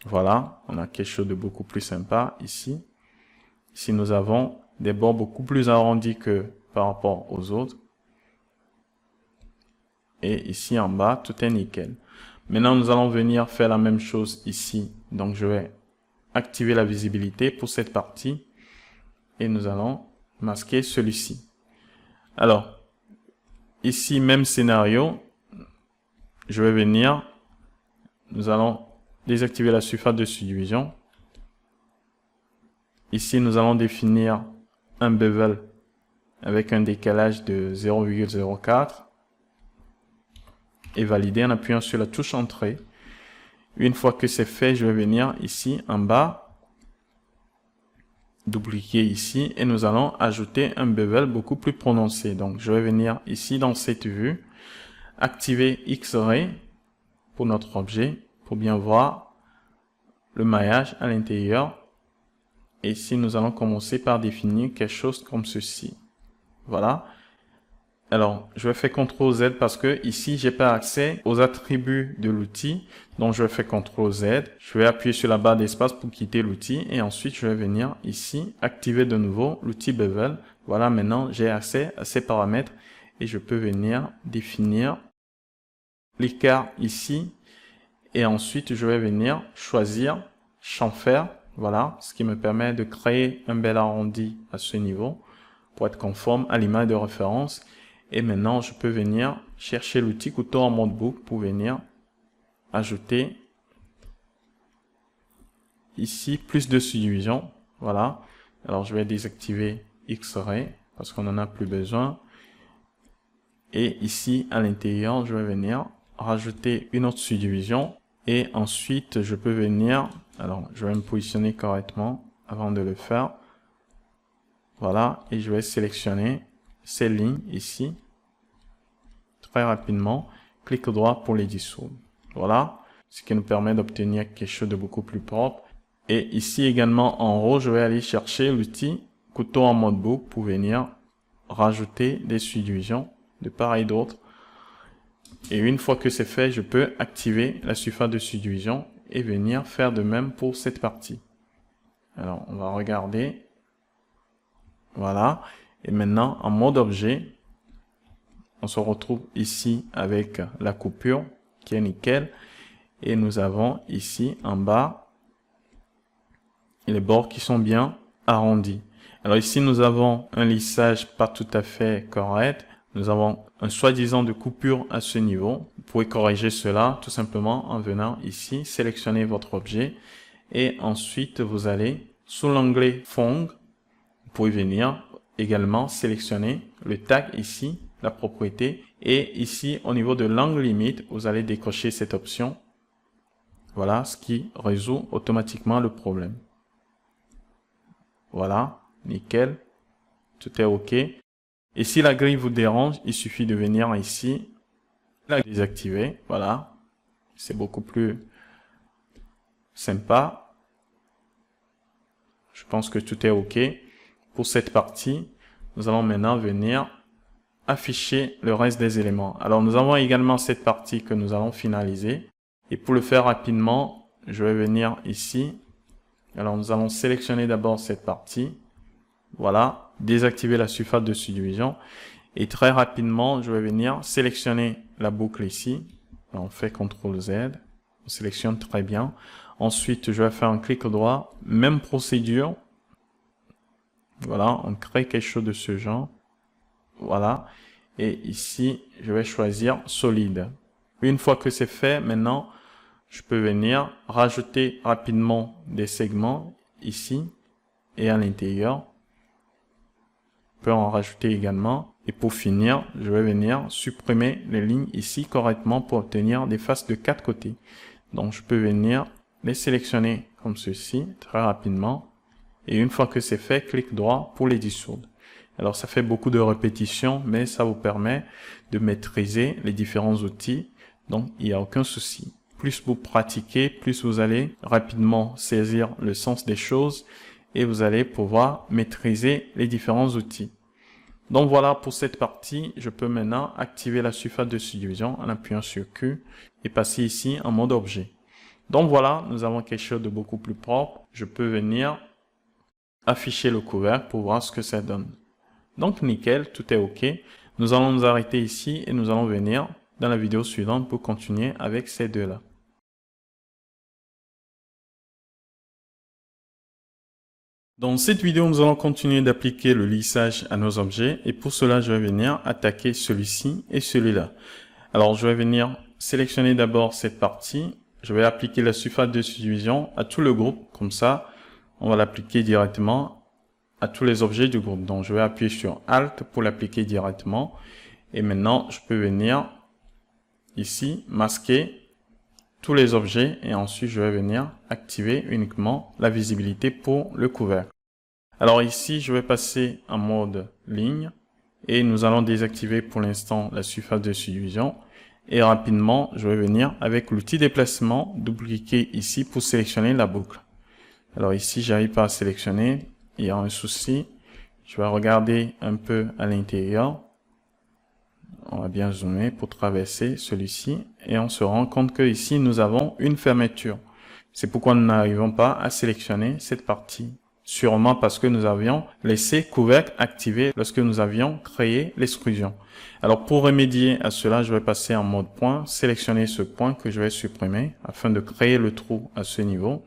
Voilà, on a quelque chose de beaucoup plus sympa ici. Ici, nous avons des bords beaucoup plus arrondis que par rapport aux autres. Et ici en bas, tout est nickel. Maintenant, nous allons venir faire la même chose ici. Donc, je vais activer la visibilité pour cette partie. Et nous allons masquer celui-ci. Alors, ici, même scénario. Je vais venir. Nous allons désactiver la surface de subdivision. Ici, nous allons définir un bevel avec un décalage de 0,04 et valider en appuyant sur la touche Entrée. Une fois que c'est fait, je vais venir ici en bas, dupliquer ici et nous allons ajouter un bevel beaucoup plus prononcé. Donc, je vais venir ici dans cette vue, activer X-Ray pour notre objet pour bien voir le maillage à l'intérieur. Et ici, nous allons commencer par définir quelque chose comme ceci. Voilà. Alors, je vais faire CTRL Z parce que ici, j'ai pas accès aux attributs de l'outil. Donc, je vais faire CTRL Z. Je vais appuyer sur la barre d'espace pour quitter l'outil. Et ensuite, je vais venir ici, activer de nouveau l'outil Bevel. Voilà, maintenant, j'ai accès à ces paramètres. Et je peux venir définir l'écart ici. Et ensuite, je vais venir choisir chamfer. Voilà, ce qui me permet de créer un bel arrondi à ce niveau pour être conforme à l'image de référence. Et maintenant, je peux venir chercher l'outil couteau en mode boucle pour venir ajouter ici plus de subdivision. Voilà. Alors, je vais désactiver X-Ray parce qu'on n'en a plus besoin. Et ici, à l'intérieur, je vais venir rajouter une autre subdivision. Et ensuite, je peux venir... Alors, je vais me positionner correctement avant de le faire. Voilà. Et je vais sélectionner ces lignes ici. Très rapidement. Clic droit pour les dissoudre. Voilà. Ce qui nous permet d'obtenir quelque chose de beaucoup plus propre. Et ici également en haut, je vais aller chercher l'outil couteau en mode boucle pour venir rajouter des subdivisions de part et d'autre. Et une fois que c'est fait, je peux activer la surface de subdivision et venir faire de même pour cette partie. Alors, on va regarder. Voilà. Et maintenant, en mode objet, on se retrouve ici avec la coupure qui est nickel. Et nous avons ici en bas les bords qui sont bien arrondis. Alors ici, nous avons un lissage pas tout à fait correct. Nous avons un soi-disant de coupure à ce niveau. Vous pouvez corriger cela tout simplement en venant ici, sélectionner votre objet et ensuite vous allez sous l'onglet Fond. Vous pouvez venir également sélectionner le tag ici, la propriété, et ici au niveau de l'angle limite, vous allez décocher cette option. Voilà, ce qui résout automatiquement le problème. Voilà, nickel, tout est OK. Et si la grille vous dérange, il suffit de venir ici, la désactiver. Voilà, c'est beaucoup plus sympa. Je pense que tout est OK. Pour cette partie, nous allons maintenant venir afficher le reste des éléments. Alors, nous avons également cette partie que nous allons finaliser. Et pour le faire rapidement, je vais venir ici. Alors, nous allons sélectionner d'abord cette partie. Voilà, désactiver la surface de subdivision. Et très rapidement, je vais venir sélectionner la boucle ici. On fait CTRL Z, on sélectionne très bien. Ensuite, je vais faire un clic droit, même procédure. Voilà, on crée quelque chose de ce genre. Voilà. Et ici, je vais choisir solide. Une fois que c'est fait, maintenant, je peux venir rajouter rapidement des segments ici et à l'intérieur. Je peux en rajouter également. Et pour finir, je vais venir supprimer les lignes ici correctement pour obtenir des faces de 4 côtés. Donc, je peux venir les sélectionner comme ceci très rapidement. Et une fois que c'est fait, clic droit pour les dissoudre. Alors, ça fait beaucoup de répétitions, mais ça vous permet de maîtriser les différents outils. Donc, il n'y a aucun souci. Plus vous pratiquez, plus vous allez rapidement saisir le sens des choses et vous allez pouvoir maîtriser les différents outils. Donc voilà pour cette partie, je peux maintenant activer la surface de subdivision en appuyant sur Q et passer ici en mode objet. Donc voilà, nous avons quelque chose de beaucoup plus propre. Je peux venir afficher le couvercle pour voir ce que ça donne. Donc nickel, tout est OK. Nous allons nous arrêter ici et nous allons venir dans la vidéo suivante pour continuer avec ces deux-là. Dans cette vidéo, nous allons continuer d'appliquer le lissage à nos objets et pour cela, je vais venir attaquer celui-ci et celui-là. Alors, je vais venir sélectionner d'abord cette partie. Je vais appliquer la surface de subdivision à tout le groupe. Comme ça, on va l'appliquer directement à tous les objets du groupe. Donc, je vais appuyer sur Alt pour l'appliquer directement. Et maintenant, je peux venir ici, masquer tous les objets et ensuite je vais venir activer uniquement la visibilité pour le couvercle. Alors ici, je vais passer en mode ligne et nous allons désactiver pour l'instant la surface de subdivision et rapidement, je vais venir avec l'outil déplacement, double-cliquer ici pour sélectionner la boucle. Alors ici, j'arrive pas à sélectionner, il y a un souci. Je vais regarder un peu à l'intérieur. On va bien zoomer pour traverser celui-ci et on se rend compte que ici nous avons une fermeture. C'est pourquoi nous n'arrivons pas à sélectionner cette partie. Sûrement parce que nous avions laissé couvercle activé lorsque nous avions créé l'extrusion. Alors pour remédier à cela, je vais passer en mode point, sélectionner ce point que je vais supprimer afin de créer le trou à ce niveau.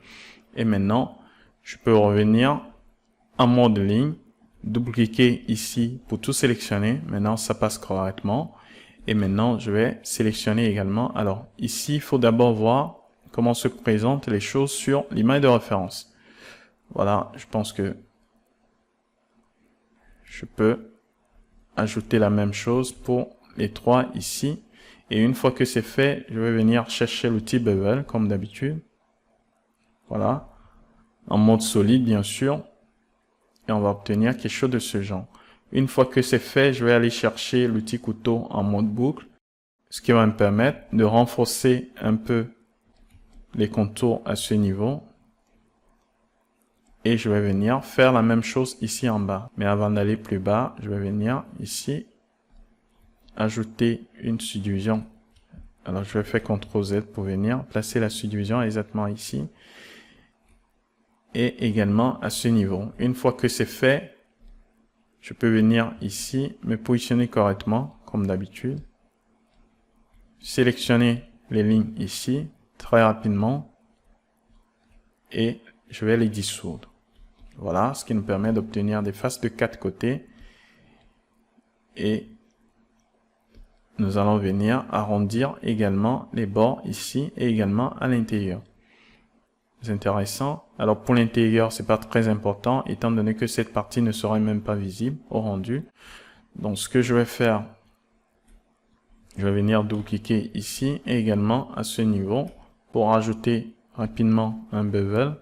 Et maintenant, je peux revenir en mode ligne. Double-cliquer ici pour tout sélectionner. Maintenant, ça passe correctement. Et maintenant, je vais sélectionner également. Alors, ici, il faut d'abord voir comment se présentent les choses sur l'image de référence. Voilà, je pense que je peux ajouter la même chose pour les trois ici. Et une fois que c'est fait, je vais venir chercher l'outil Bevel, comme d'habitude. Voilà. En mode solide, bien sûr. Et on va obtenir quelque chose de ce genre. Une fois que c'est fait, je vais aller chercher l'outil couteau en mode boucle, ce qui va me permettre de renforcer un peu les contours à ce niveau. Et je vais venir faire la même chose ici en bas. Mais avant d'aller plus bas, je vais venir ici, ajouter une subdivision. Alors je vais faire CTRL Z pour venir placer la subdivision exactement ici. Et également à ce niveau. Une fois que c'est fait, je peux venir ici, me positionner correctement, comme d'habitude. Sélectionner les lignes ici, très rapidement. Et je vais les dissoudre. Voilà, ce qui nous permet d'obtenir des faces de 4 côtés. Et nous allons venir arrondir également les bords ici et également à l'intérieur. C'est intéressant. Alors pour l'intérieur, c'est pas très important étant donné que cette partie ne serait même pas visible au rendu. Donc ce que je vais faire, je vais venir double-cliquer ici et également à ce niveau pour rajouter rapidement un bevel.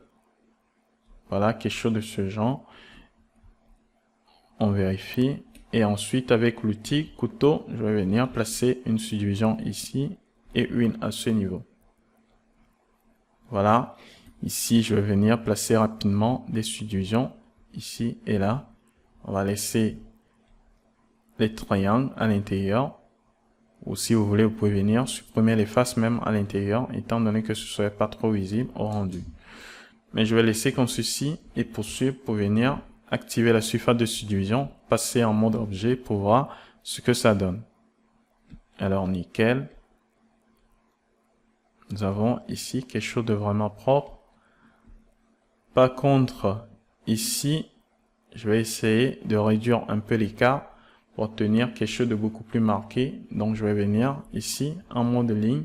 Voilà, quelque chose de ce genre. On vérifie et ensuite avec l'outil couteau, je vais venir placer une subdivision ici et une à ce niveau. Voilà. Ici, je vais venir placer rapidement des subdivisions ici et là. On va laisser les triangles à l'intérieur. Ou si vous voulez, vous pouvez venir supprimer les faces même à l'intérieur, étant donné que ce ne serait pas trop visible au rendu. Mais je vais laisser comme ceci et poursuivre pour venir activer la surface de subdivision, passer en mode objet pour voir ce que ça donne. Alors, nickel. nous avons ici quelque chose de vraiment propre. Par contre, ici, je vais essayer de réduire un peu l'écart pour obtenir quelque chose de beaucoup plus marqué. Donc, je vais venir ici, en mode ligne,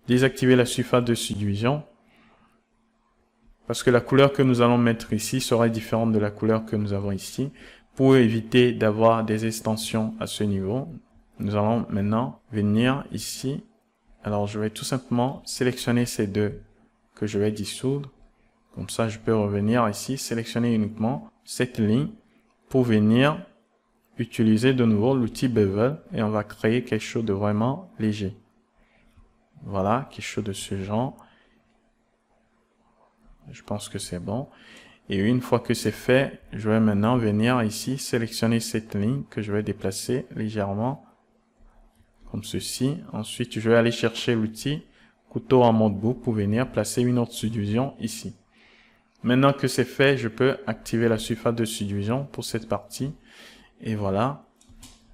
désactiver la surface de subdivision. Parce que la couleur que nous allons mettre ici sera différente de la couleur que nous avons ici. Pour éviter d'avoir des extensions à ce niveau, nous allons maintenant venir ici. Alors, je vais tout simplement sélectionner ces deux que je vais dissoudre. Comme ça, je peux revenir ici, sélectionner uniquement cette ligne pour venir utiliser de nouveau l'outil Bevel et on va créer quelque chose de vraiment léger. Voilà, quelque chose de ce genre. Je pense que c'est bon. Et une fois que c'est fait, je vais maintenant venir ici, sélectionner cette ligne que je vais déplacer légèrement, comme ceci. Ensuite, je vais aller chercher l'outil couteau en mode boucle pour venir placer une autre subdivision ici. Maintenant que c'est fait, je peux activer la surface de subdivision pour cette partie. Et voilà,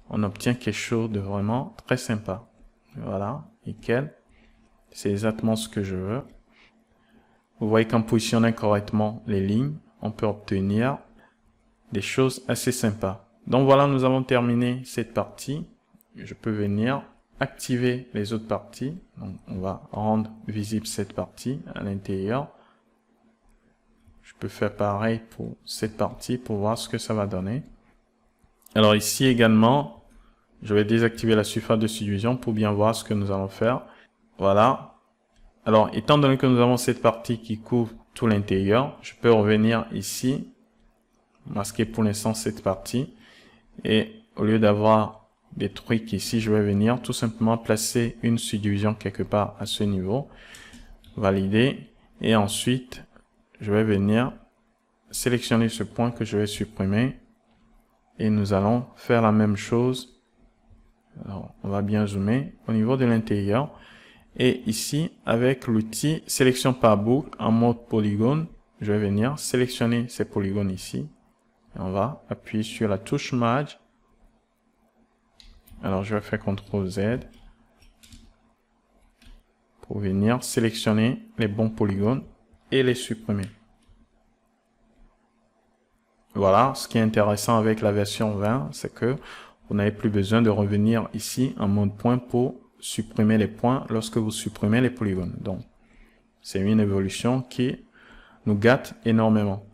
on obtient quelque chose de vraiment très sympa. Voilà, nickel. C'est exactement ce que je veux. Vous voyez qu'en positionnant correctement les lignes, on peut obtenir des choses assez sympas. Donc voilà, nous avons terminé cette partie. Je peux venir activer les autres parties. Donc on va rendre visible cette partie à l'intérieur. Je peux faire pareil pour cette partie pour voir ce que ça va donner. Alors ici également, je vais désactiver la surface de subdivision pour bien voir ce que nous allons faire. Voilà. Alors, étant donné que nous avons cette partie qui couvre tout l'intérieur, je peux revenir ici, masquer pour l'instant cette partie. Et au lieu d'avoir des trucs ici, je vais venir tout simplement placer une subdivision quelque part à ce niveau. Valider. Et ensuite, je vais venir sélectionner ce point que je vais supprimer. Et nous allons faire la même chose. Alors, on va bien zoomer au niveau de l'intérieur. Et ici, avec l'outil sélection par boucle en mode polygone, je vais venir sélectionner ces polygones ici. Et on va appuyer sur la touche Merge. Alors, je vais faire CTRL Z pour venir sélectionner les bons polygones et les supprimer. Voilà, ce qui est intéressant avec la version 20, c'est que vous n'avez plus besoin de revenir ici en mode point pour supprimer les points lorsque vous supprimez les polygones. Donc, c'est une évolution qui nous gâte énormément.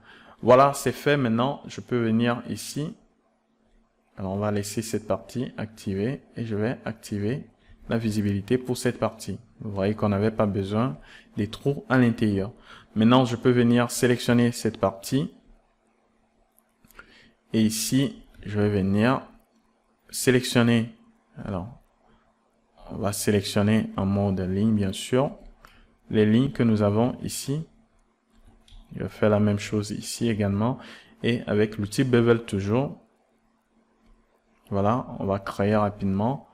Voilà, c'est fait. Maintenant, je peux venir ici. Alors, on va laisser cette partie activée et je vais activer la visibilité pour cette partie. Vous voyez qu'on n'avait pas besoin des trous à l'intérieur. Maintenant, je peux venir sélectionner cette partie. Et ici, je vais venir sélectionner. Alors, on va sélectionner en mode ligne, bien sûr, les lignes que nous avons ici. Je vais faire la même chose ici également. Et avec l'outil Bevel toujours. Voilà, on va créer rapidement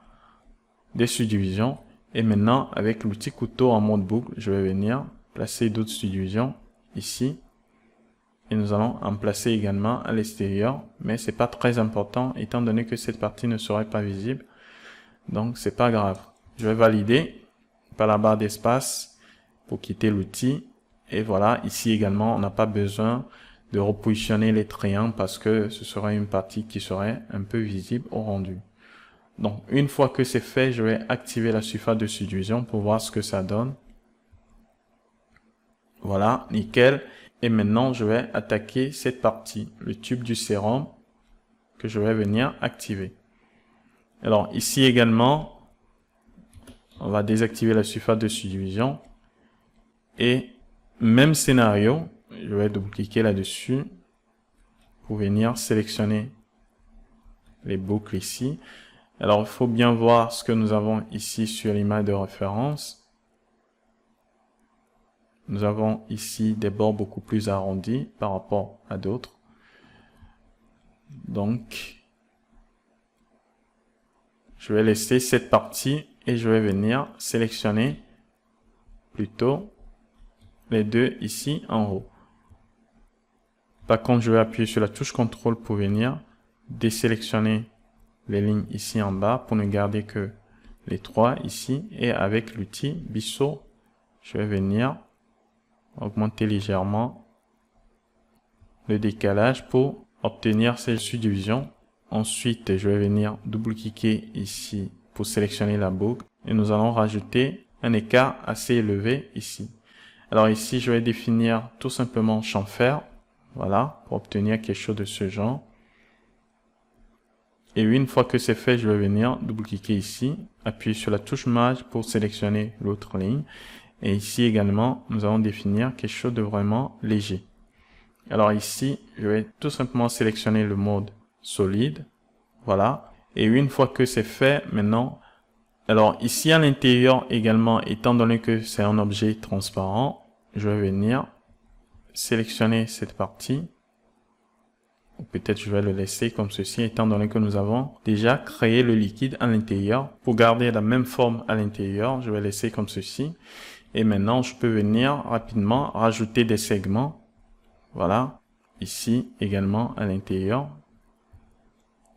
des subdivisions. Et maintenant, avec l'outil couteau en mode boucle, je vais venir placer d'autres subdivisions ici. Et nous allons en placer également à l'extérieur. Mais c'est pas très important étant donné que cette partie ne serait pas visible. Donc, c'est pas grave. Je vais valider par la barre d'espace pour quitter l'outil. Et voilà, ici également, on n'a pas besoin de repositionner les triangles parce que ce serait une partie qui serait un peu visible au rendu. Donc, une fois que c'est fait, je vais activer la surface de subdivision pour voir ce que ça donne. Voilà, nickel. Et maintenant, je vais attaquer cette partie, le tube du sérum, que je vais venir activer. Alors, ici également, on va désactiver la surface de subdivision. Et même scénario, je vais double-cliquer là-dessus pour venir sélectionner les boucles ici. Alors, il faut bien voir ce que nous avons ici sur l'image de référence. Nous avons ici des bords beaucoup plus arrondis par rapport à d'autres. Donc, je vais laisser cette partie et je vais venir sélectionner plutôt les deux ici en haut. Par contre, je vais appuyer sur la touche CTRL pour venir désélectionner les lignes ici en bas pour ne garder que les trois ici. Et avec l'outil Biseau, je vais venir augmenter légèrement le décalage pour obtenir ces subdivisions. Ensuite, je vais venir double-cliquer ici pour sélectionner la boucle et nous allons rajouter un écart assez élevé ici. Alors ici, je vais définir tout simplement chamfer, voilà, pour obtenir quelque chose de ce genre. Et une fois que c'est fait, je vais venir double-cliquer ici, appuyer sur la touche Maj pour sélectionner l'autre ligne. Et ici également, nous allons définir quelque chose de vraiment léger. Alors ici, je vais tout simplement sélectionner le mode solide. Voilà. Et une fois que c'est fait, maintenant, alors ici à l'intérieur également, étant donné que c'est un objet transparent, je vais venir sélectionner cette partie. Ou peut-être je vais le laisser comme ceci, étant donné que nous avons déjà créé le liquide à l'intérieur. Pour garder la même forme à l'intérieur, je vais laisser comme ceci. Et maintenant, je peux venir rapidement rajouter des segments. Voilà. Ici également à l'intérieur.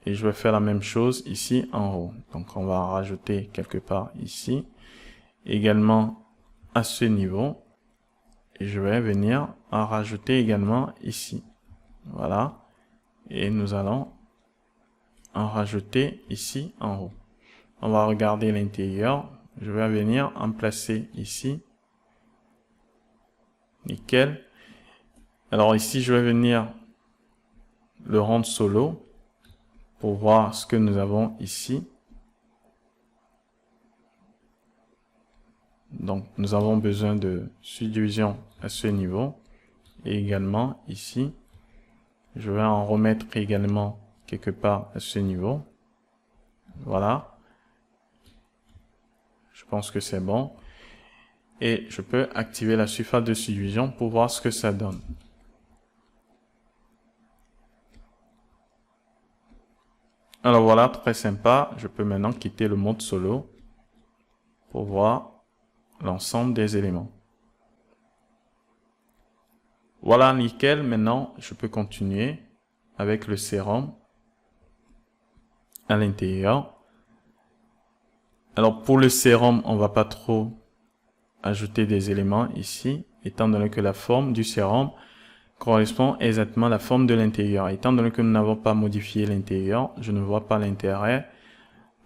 Et je vais faire la même chose ici en haut. Donc, on va rajouter quelque part ici. Également à ce niveau. Et je vais venir en rajouter également ici. Voilà. Et nous allons en rajouter ici en haut. On va regarder l'intérieur. Je vais venir en placer ici. Nickel. Alors ici, je vais venir le rendre solo pour voir ce que nous avons ici. Donc, nous avons besoin de subdivision à ce niveau. Et également ici. Je vais en remettre également quelque part à ce niveau. Voilà. Je pense que c'est bon. Et je peux activer la surface de subdivision pour voir ce que ça donne. Alors voilà, très sympa. Je peux maintenant quitter le mode solo pour voir l'ensemble des éléments. Voilà, nickel. Maintenant, je peux continuer avec le sérum à l'intérieur. Alors, pour le sérum, on va pas trop ajouter des éléments ici, étant donné que la forme du sérum correspond exactement à la forme de l'intérieur. Étant donné que nous n'avons pas modifié l'intérieur, je ne vois pas l'intérêt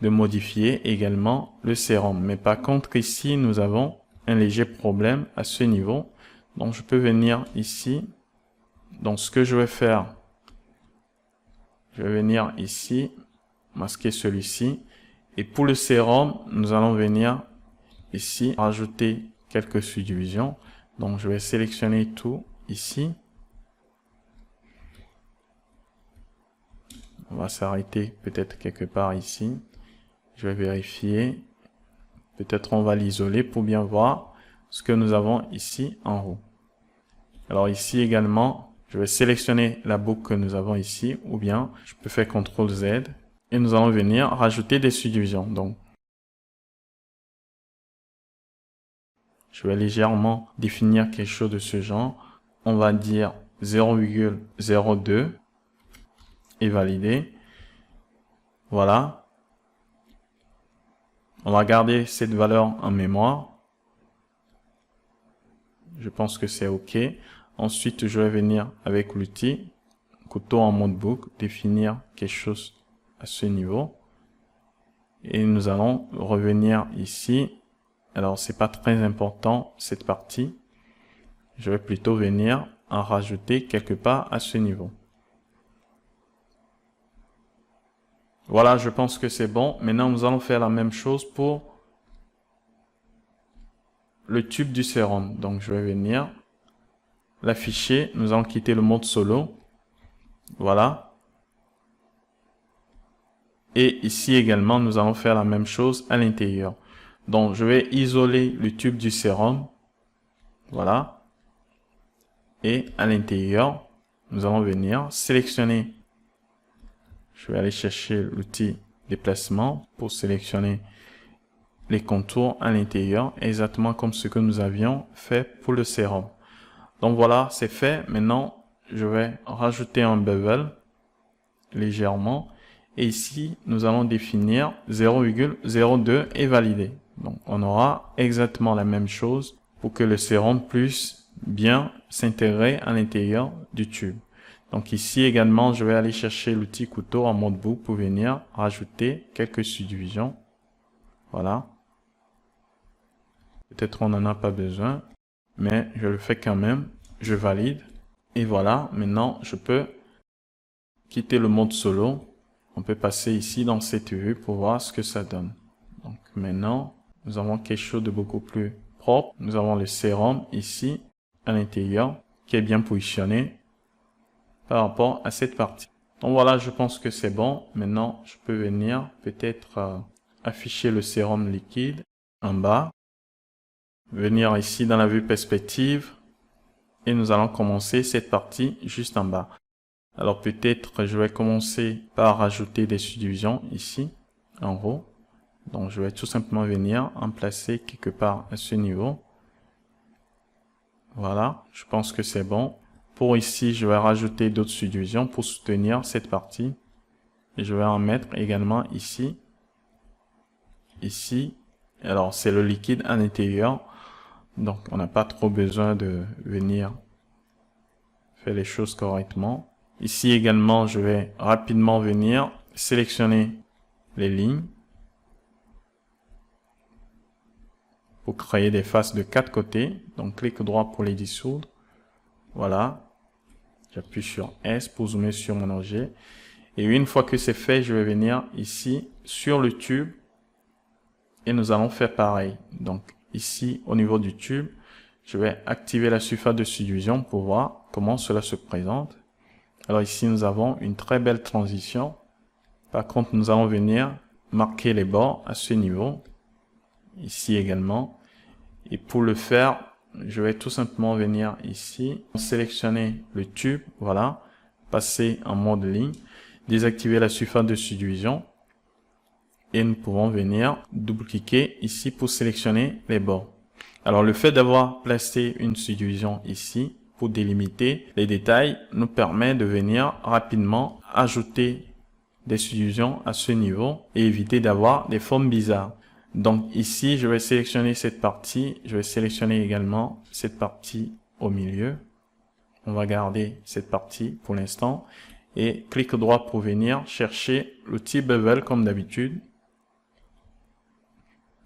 de modifier également le sérum. Mais par contre, ici, nous avons un léger problème à ce niveau. Donc, je peux venir ici. Donc, ce que je vais faire, je vais venir ici, masquer celui-ci. Et pour le sérum, nous allons venir ici, rajouter quelques subdivisions. Donc, je vais sélectionner tout ici. On va s'arrêter peut-être quelque part ici. Je vais vérifier. Peut-être on va l'isoler pour bien voir ce que nous avons ici en haut. Alors ici également, je vais sélectionner la boucle que nous avons ici, ou bien je peux faire CTRL Z et nous allons venir rajouter des subdivisions. Donc, je vais légèrement définir quelque chose de ce genre. On va dire 0,02 et valider. Voilà. On va garder cette valeur en mémoire. Je pense que c'est OK. Ensuite, je vais venir avec l'outil couteau en mode boucle, définir quelque chose à ce niveau. Et nous allons revenir ici. Alors, c'est pas très important cette partie. Je vais plutôt venir en rajouter quelque part à ce niveau. Voilà, je pense que c'est bon. Maintenant, nous allons faire la même chose pour le tube du sérum. Donc, je vais venir l'afficher. Nous allons quitter le mode solo. Voilà. Et ici également, nous allons faire la même chose à l'intérieur. Donc, je vais isoler le tube du sérum. Voilà. Et à l'intérieur, nous allons venir sélectionner. Je vais aller chercher l'outil déplacement pour sélectionner les contours à l'intérieur, exactement comme ce que nous avions fait pour le sérum. Donc voilà, c'est fait. Maintenant, je vais rajouter un bevel légèrement. Et ici, nous allons définir 0,02 et valider. Donc, on aura exactement la même chose pour que le sérum puisse bien s'intégrer à l'intérieur du tube. Donc ici également, je vais aller chercher l'outil couteau en mode boucle pour venir rajouter quelques subdivisions. Voilà. Peut-être on n'en a pas besoin, mais je le fais quand même. Je valide. Et voilà, maintenant je peux quitter le mode solo. On peut passer ici dans cette vue pour voir ce que ça donne. Donc maintenant, nous avons quelque chose de beaucoup plus propre. Nous avons le sérum ici à l'intérieur qui est bien positionné par rapport à cette partie. Donc voilà, je pense que c'est bon. Maintenant, je peux venir peut-être afficher le sérum liquide en bas. Venir ici dans la vue perspective et nous allons commencer cette partie juste en bas. Alors peut-être je vais commencer par rajouter des subdivisions ici en haut. Donc je vais tout simplement venir en placer quelque part à ce niveau. Voilà, je pense que c'est bon. Pour ici, je vais rajouter d'autres subdivisions pour soutenir cette partie. Et je vais en mettre également ici. Ici. Alors c'est le liquide à l'intérieur. Donc on n'a pas trop besoin de venir faire les choses correctement. Ici également, je vais rapidement venir sélectionner les lignes pour créer des faces de 4 côtés. Donc clic droit pour les dissoudre. Voilà. J'appuie sur S pour zoomer sur mon objet. Et une fois que c'est fait, je vais venir ici sur le tube et nous allons faire pareil. Donc ici au niveau du tube, je vais activer la surface de subdivision pour voir comment cela se présente. Alors ici, nous avons une très belle transition. Par contre, nous allons venir marquer les bords à ce niveau. Ici également. Et pour le faire, je vais tout simplement venir ici, sélectionner le tube, voilà, passer en mode ligne, désactiver la surface de subdivision. Et nous pouvons venir double-cliquer ici pour sélectionner les bords. Alors le fait d'avoir placé une subdivision ici, pour délimiter les détails, nous permet de venir rapidement ajouter des subdivisions à ce niveau et éviter d'avoir des formes bizarres. Donc ici, je vais sélectionner cette partie. Je vais sélectionner également cette partie au milieu. On va garder cette partie pour l'instant. Et clic droit pour venir chercher l'outil Bevel comme d'habitude.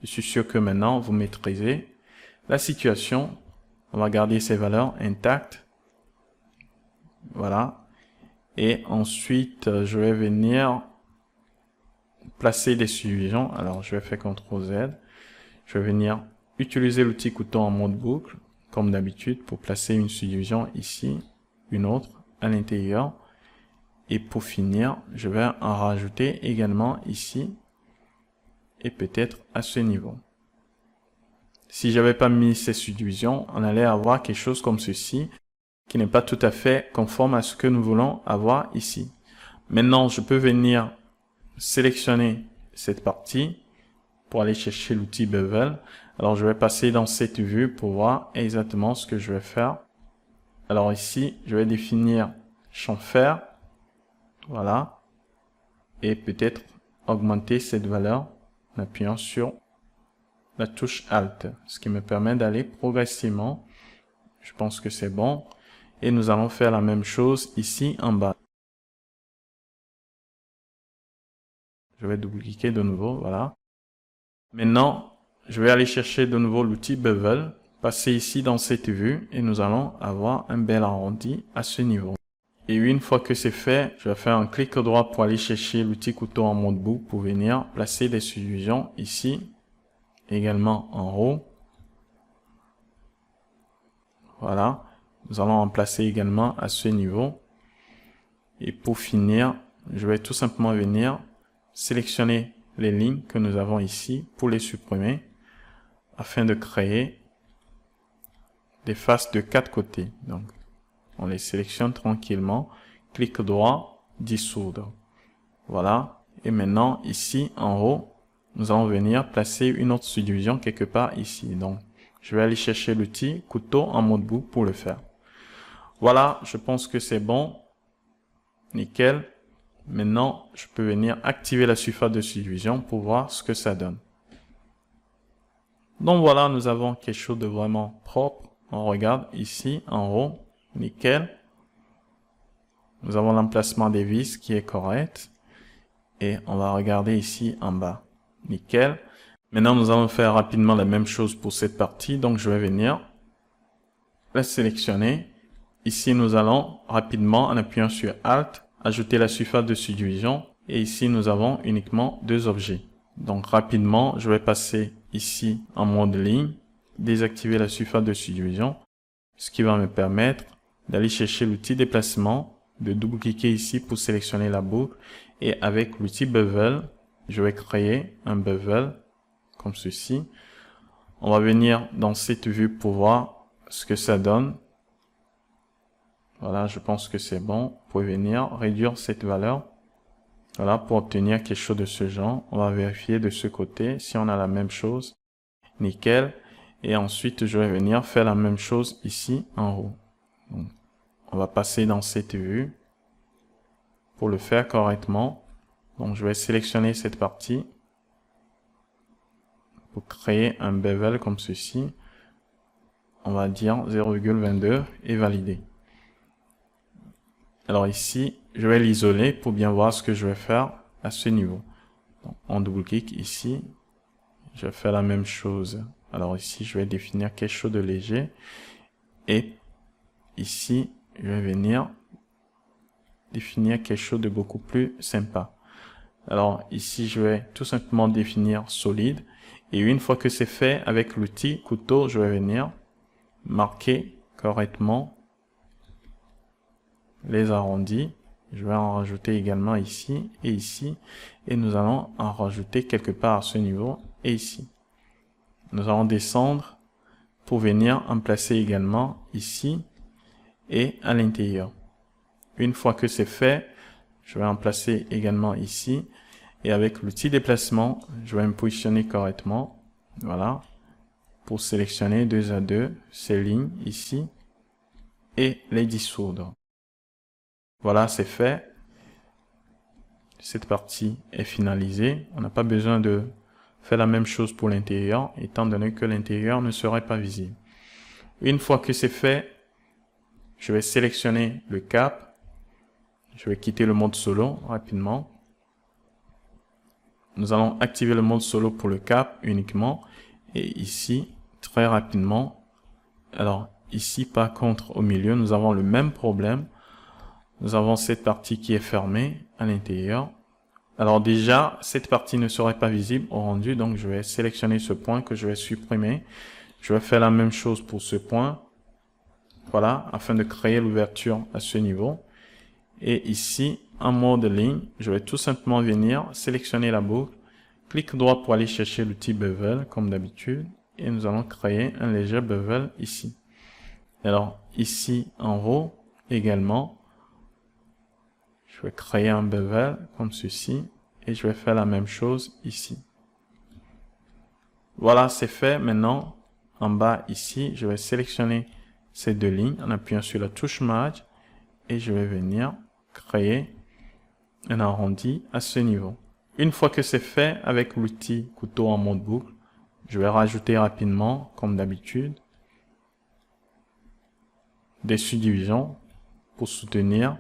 Je suis sûr que maintenant, vous maîtrisez la situation. On va garder ces valeurs intactes. Voilà. Et ensuite, je vais venir placer des subdivisions. Alors, je vais faire CTRL Z. Je vais venir utiliser l'outil couteau en mode boucle, comme d'habitude, pour placer une subdivision ici, une autre à l'intérieur. Et pour finir, je vais en rajouter également ici et peut-être à ce niveau. Si j'avais pas mis ces subdivisions, on allait avoir quelque chose comme ceci, qui n'est pas tout à fait conforme à ce que nous voulons avoir ici. Maintenant, je peux venir sélectionner cette partie pour aller chercher l'outil Bevel. Alors, je vais passer dans cette vue pour voir exactement ce que je vais faire. Alors ici, je vais définir champ fer. Voilà. Et peut-être augmenter cette valeur en appuyant sur la touche Alt, ce qui me permet d'aller progressivement. Je pense que c'est bon. Et nous allons faire la même chose ici en bas. Je vais double-cliquer de nouveau, voilà. Maintenant, je vais aller chercher de nouveau l'outil Bevel, passer ici dans cette vue et nous allons avoir un bel arrondi à ce niveau. Et une fois que c'est fait, je vais faire un clic droit pour aller chercher l'outil couteau en mode boucle pour venir placer des subdivisions ici, également en haut. Voilà. Nous allons en placer également à ce niveau. Et pour finir, je vais tout simplement venir sélectionner les lignes que nous avons ici pour les supprimer afin de créer des faces de 4 côtés. Donc, on les sélectionne tranquillement. Clic droit, dissoudre. Voilà. Et maintenant, ici, en haut, nous allons venir placer une autre subdivision quelque part ici. Donc, je vais aller chercher l'outil couteau en mode boucle pour le faire. Voilà, je pense que c'est bon. Nickel. Maintenant, je peux venir activer la surface de subdivision pour voir ce que ça donne. Donc voilà, nous avons quelque chose de vraiment propre. On regarde ici en haut, nickel. Nous avons l'emplacement des vis qui est correct. Et on va regarder ici en bas, nickel. Maintenant, nous allons faire rapidement la même chose pour cette partie. Donc, je vais venir la sélectionner. Ici, nous allons rapidement, en appuyant sur Alt, ajouter la surface de subdivision. Et ici, nous avons uniquement deux objets. Donc, rapidement, je vais passer ici en mode ligne, désactiver la surface de subdivision, ce qui va me permettre d'aller chercher l'outil déplacement, de double-cliquer ici pour sélectionner la boucle. Et avec l'outil Bevel, je vais créer un Bevel comme ceci. On va venir dans cette vue pour voir ce que ça donne. Voilà, je pense que c'est bon. Vous pouvez venir réduire cette valeur. Voilà, pour obtenir quelque chose de ce genre. On va vérifier de ce côté si on a la même chose. Nickel. Et ensuite, je vais venir faire la même chose ici en haut. Donc, on va passer dans cette vue pour le faire correctement. Donc, je vais sélectionner cette partie pour créer un bevel comme ceci. On va dire 0,22 et valider. Alors ici, je vais l'isoler pour bien voir ce que je vais faire à ce niveau. Donc, on double-clique ici. Je vais faire la même chose. Alors ici, je vais définir quelque chose de léger. Et ici, je vais venir définir quelque chose de beaucoup plus sympa. Alors ici, je vais tout simplement définir solide. Et une fois que c'est fait, avec l'outil couteau, je vais venir marquer correctement les arrondis. Je vais en rajouter également ici et ici. Et nous allons en rajouter quelque part à ce niveau et ici. Nous allons descendre pour venir en placer également ici et à l'intérieur. Une fois que c'est fait, je vais en placer également ici. Et avec l'outil déplacement, je vais me positionner correctement. Voilà. Pour sélectionner 2 à 2 ces lignes ici et les dissoudre. Voilà, c'est fait. Cette partie est finalisée. On n'a pas besoin de faire la même chose pour l'intérieur, étant donné que l'intérieur ne serait pas visible. Une fois que c'est fait, je vais sélectionner le cap. Je vais quitter le mode solo rapidement. Nous allons activer le mode solo pour le cap uniquement. Et ici, très rapidement. Alors, ici, par contre, au milieu, nous avons le même problème. Nous avons cette partie qui est fermée à l'intérieur. Alors déjà, cette partie ne serait pas visible au rendu. Donc, je vais sélectionner ce point que je vais supprimer. Je vais faire la même chose pour ce point. Voilà, afin de créer l'ouverture à ce niveau. Et ici, en mode ligne, je vais tout simplement venir sélectionner la boucle. Clic droit pour aller chercher l'outil Bevel, comme d'habitude. Et nous allons créer un léger bevel ici. Alors, ici, en haut, également, je vais créer un bevel comme ceci. Et je vais faire la même chose ici. Voilà, c'est fait. Maintenant, en bas ici, je vais sélectionner ces deux lignes en appuyant sur la touche Merge. Et je vais venir créer un arrondi à ce niveau. Une fois que c'est fait, avec l'outil couteau en mode boucle, je vais rajouter rapidement, comme d'habitude, des subdivisions pour soutenir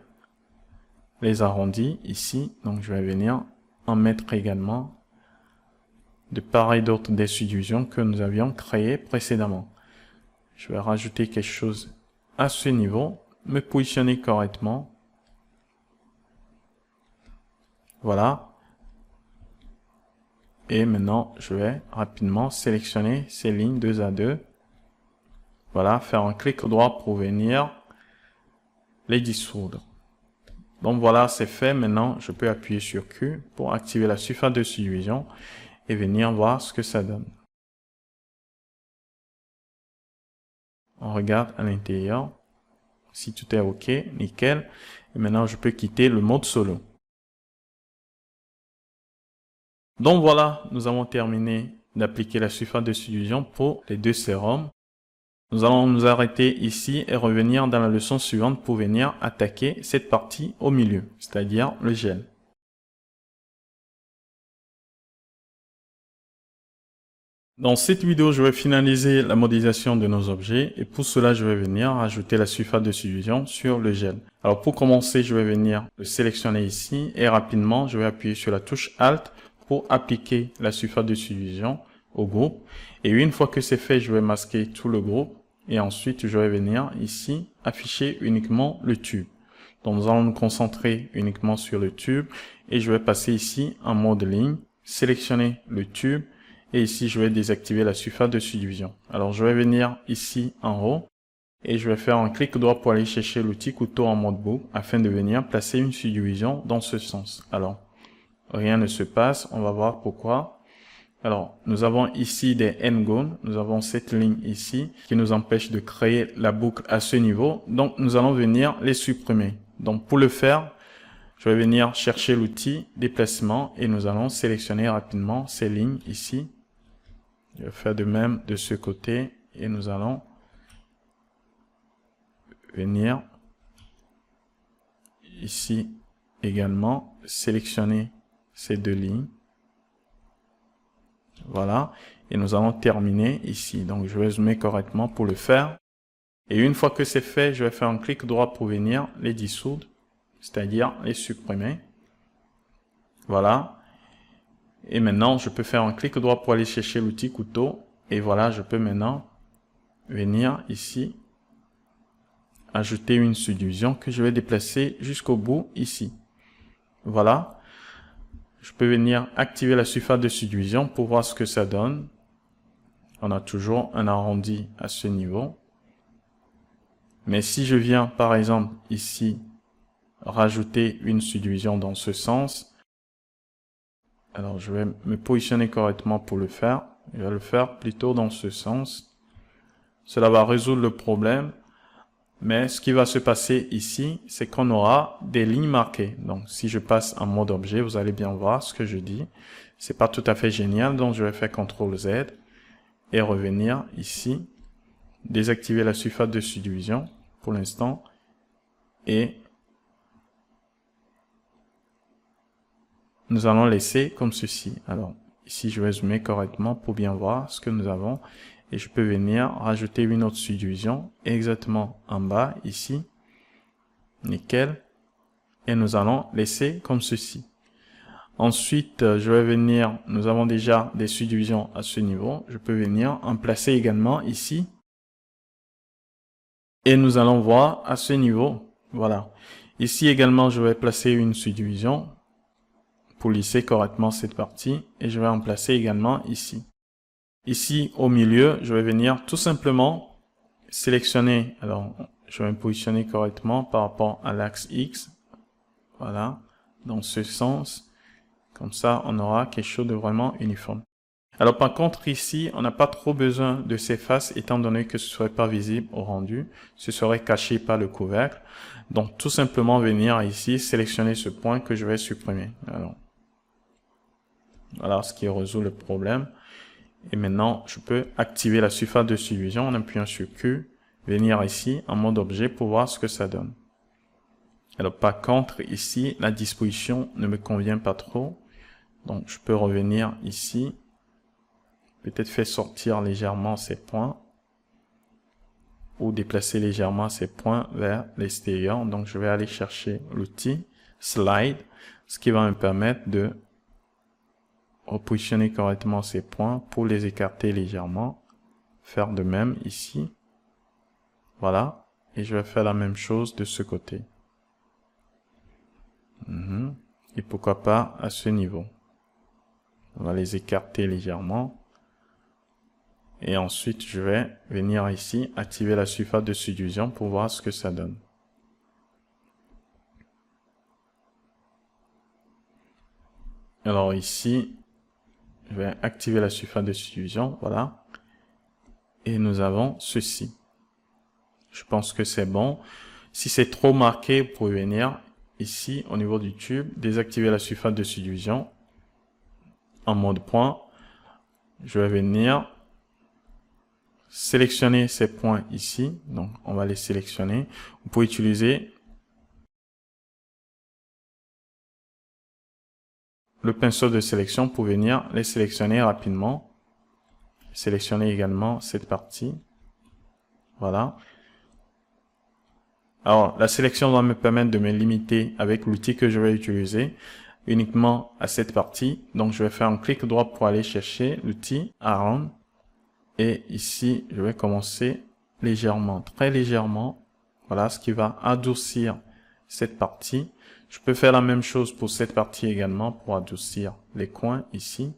les arrondis ici. Donc, je vais venir en mettre également de part et d'autre des subdivisions que nous avions créées précédemment. Je vais rajouter quelque chose à ce niveau, me positionner correctement. Voilà. Et maintenant, je vais rapidement sélectionner ces lignes 2 à 2. Voilà, faire un clic droit pour venir les dissoudre. Donc voilà, c'est fait. Maintenant, je peux appuyer sur Q pour activer la surface de subdivision et venir voir ce que ça donne. On regarde à l'intérieur. Si tout est OK, nickel. Et maintenant, je peux quitter le mode solo. Donc voilà, nous avons terminé d'appliquer la surface de subdivision pour les deux sérums. Nous allons nous arrêter ici et revenir dans la leçon suivante pour venir attaquer cette partie au milieu, c'est-à-dire le gel. Dans cette vidéo, je vais finaliser la modélisation de nos objets et pour cela, je vais venir ajouter la surface de subdivision sur le gel. Alors pour commencer, je vais venir le sélectionner ici et rapidement, je vais appuyer sur la touche Alt pour appliquer la surface de subdivision au groupe. Et une fois que c'est fait, je vais masquer tout le groupe et ensuite, je vais venir ici afficher uniquement le tube. Donc nous allons nous concentrer uniquement sur le tube et je vais passer ici en mode ligne, sélectionner le tube. Et ici, je vais désactiver la surface de subdivision. Alors, je vais venir ici en haut et je vais faire un clic droit pour aller chercher l'outil couteau en mode boucle afin de venir placer une subdivision dans ce sens. Alors, rien ne se passe. On va voir pourquoi. Alors, nous avons ici des n-goals. Nous avons cette ligne ici qui nous empêche de créer la boucle à ce niveau. Donc, nous allons venir les supprimer. Donc, pour le faire, je vais venir chercher l'outil déplacement et nous allons sélectionner rapidement ces lignes ici. Je vais faire de même de ce côté et nous allons venir ici également sélectionner ces deux lignes. Voilà. Et nous allons terminer ici. Donc je vais zoomer correctement pour le faire. Et une fois que c'est fait, je vais faire un clic droit pour venir les dissoudre, c'est-à-dire les supprimer. Voilà. Et maintenant, je peux faire un clic droit pour aller chercher l'outil couteau. Et voilà, je peux maintenant venir ici, ajouter une subdivision que je vais déplacer jusqu'au bout ici. Voilà. Je peux venir activer la surface de subdivision pour voir ce que ça donne. On a toujours un arrondi à ce niveau. Mais si je viens, par exemple, ici, rajouter une subdivision dans ce sens, alors, je vais me positionner correctement pour le faire. Je vais le faire plutôt dans ce sens. Cela va résoudre le problème. Mais ce qui va se passer ici, c'est qu'on aura des lignes marquées. Donc, si je passe en mode objet, vous allez bien voir ce que je dis. C'est pas tout à fait génial. Donc, je vais faire CTRL Z et revenir ici. Désactiver la surface de subdivision pour l'instant. Et nous allons laisser comme ceci. Alors, ici, je vais zoomer correctement pour bien voir ce que nous avons. Et je peux venir rajouter une autre subdivision exactement en bas, ici. Nickel. Et nous allons laisser comme ceci. Ensuite, je vais venir, nous avons déjà des subdivisions à ce niveau. Je peux venir en placer également ici. Et nous allons voir à ce niveau. Voilà. Ici également, je vais placer une subdivision pour lisser correctement cette partie et je vais en placer également ici. Ici au milieu, je vais venir tout simplement sélectionner, alors je vais me positionner correctement par rapport à l'axe X, voilà, dans ce sens, comme ça on aura quelque chose de vraiment uniforme. Alors par contre ici, on n'a pas trop besoin de ces faces étant donné que ce ne serait pas visible au rendu, ce serait caché par le couvercle. Donc tout simplement venir ici, sélectionner ce point que je vais supprimer. Alors, voilà ce qui résout le problème. Et maintenant, je peux activer la surface de subdivision en appuyant sur Q, venir ici en mode objet pour voir ce que ça donne. Alors par contre, ici, la disposition ne me convient pas trop. Donc je peux revenir ici, peut-être faire sortir légèrement ces points ou déplacer légèrement ces points vers l'extérieur. Donc je vais aller chercher l'outil Slide, ce qui va me permettre de repositionner correctement ces points pour les écarter légèrement. Faire de même ici. Voilà. Et je vais faire la même chose de ce côté. Et pourquoi pas à ce niveau. On va les écarter légèrement. Et ensuite, je vais venir ici, activer la surface de subdivision pour voir ce que ça donne. Alors ici, je vais activer la surface de subdivision, voilà. Et nous avons ceci. Je pense que c'est bon. Si c'est trop marqué, vous pouvez venir ici, au niveau du tube, désactiver la surface de subdivision en mode point. Je vais venir sélectionner ces points ici. Donc, on va les sélectionner. Vous pouvez utiliser le pinceau de sélection pour venir les sélectionner rapidement. sélectionner également cette partie. Voilà. Alors, la sélection va me permettre de me limiter avec l'outil que je vais utiliser uniquement à cette partie. Donc, je vais faire un clic droit pour aller chercher l'outil Around. Et ici, je vais commencer légèrement, très légèrement. Voilà, ce qui va adoucir cette partie. Je peux faire la même chose pour cette partie également pour adoucir les coins ici.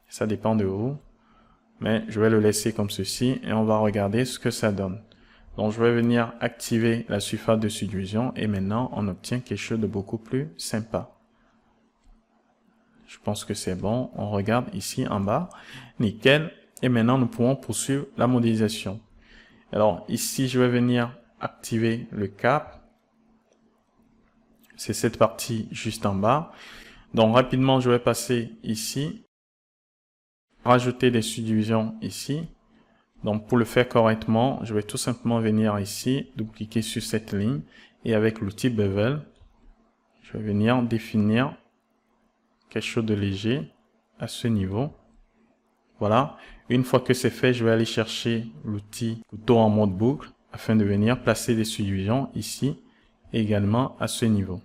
Ça dépend de vous. Mais je vais le laisser comme ceci et on va regarder ce que ça donne. Donc, je vais venir activer la surface de subdivision et maintenant, on obtient quelque chose de beaucoup plus sympa. Je pense que c'est bon. On regarde ici en bas. Nickel. Et maintenant, nous pouvons poursuivre la modélisation. Alors, ici, je vais venir activer le cap. C'est cette partie juste en bas. Donc, rapidement, je vais passer ici. Rajouter des subdivisions ici. Donc, pour le faire correctement, je vais tout simplement venir ici, double-cliquer sur cette ligne et avec l'outil Bevel, je vais venir définir quelque chose de léger à ce niveau. Voilà. Une fois que c'est fait, je vais aller chercher l'outil couteau en mode boucle afin de venir placer des subdivisions ici et également à ce niveau.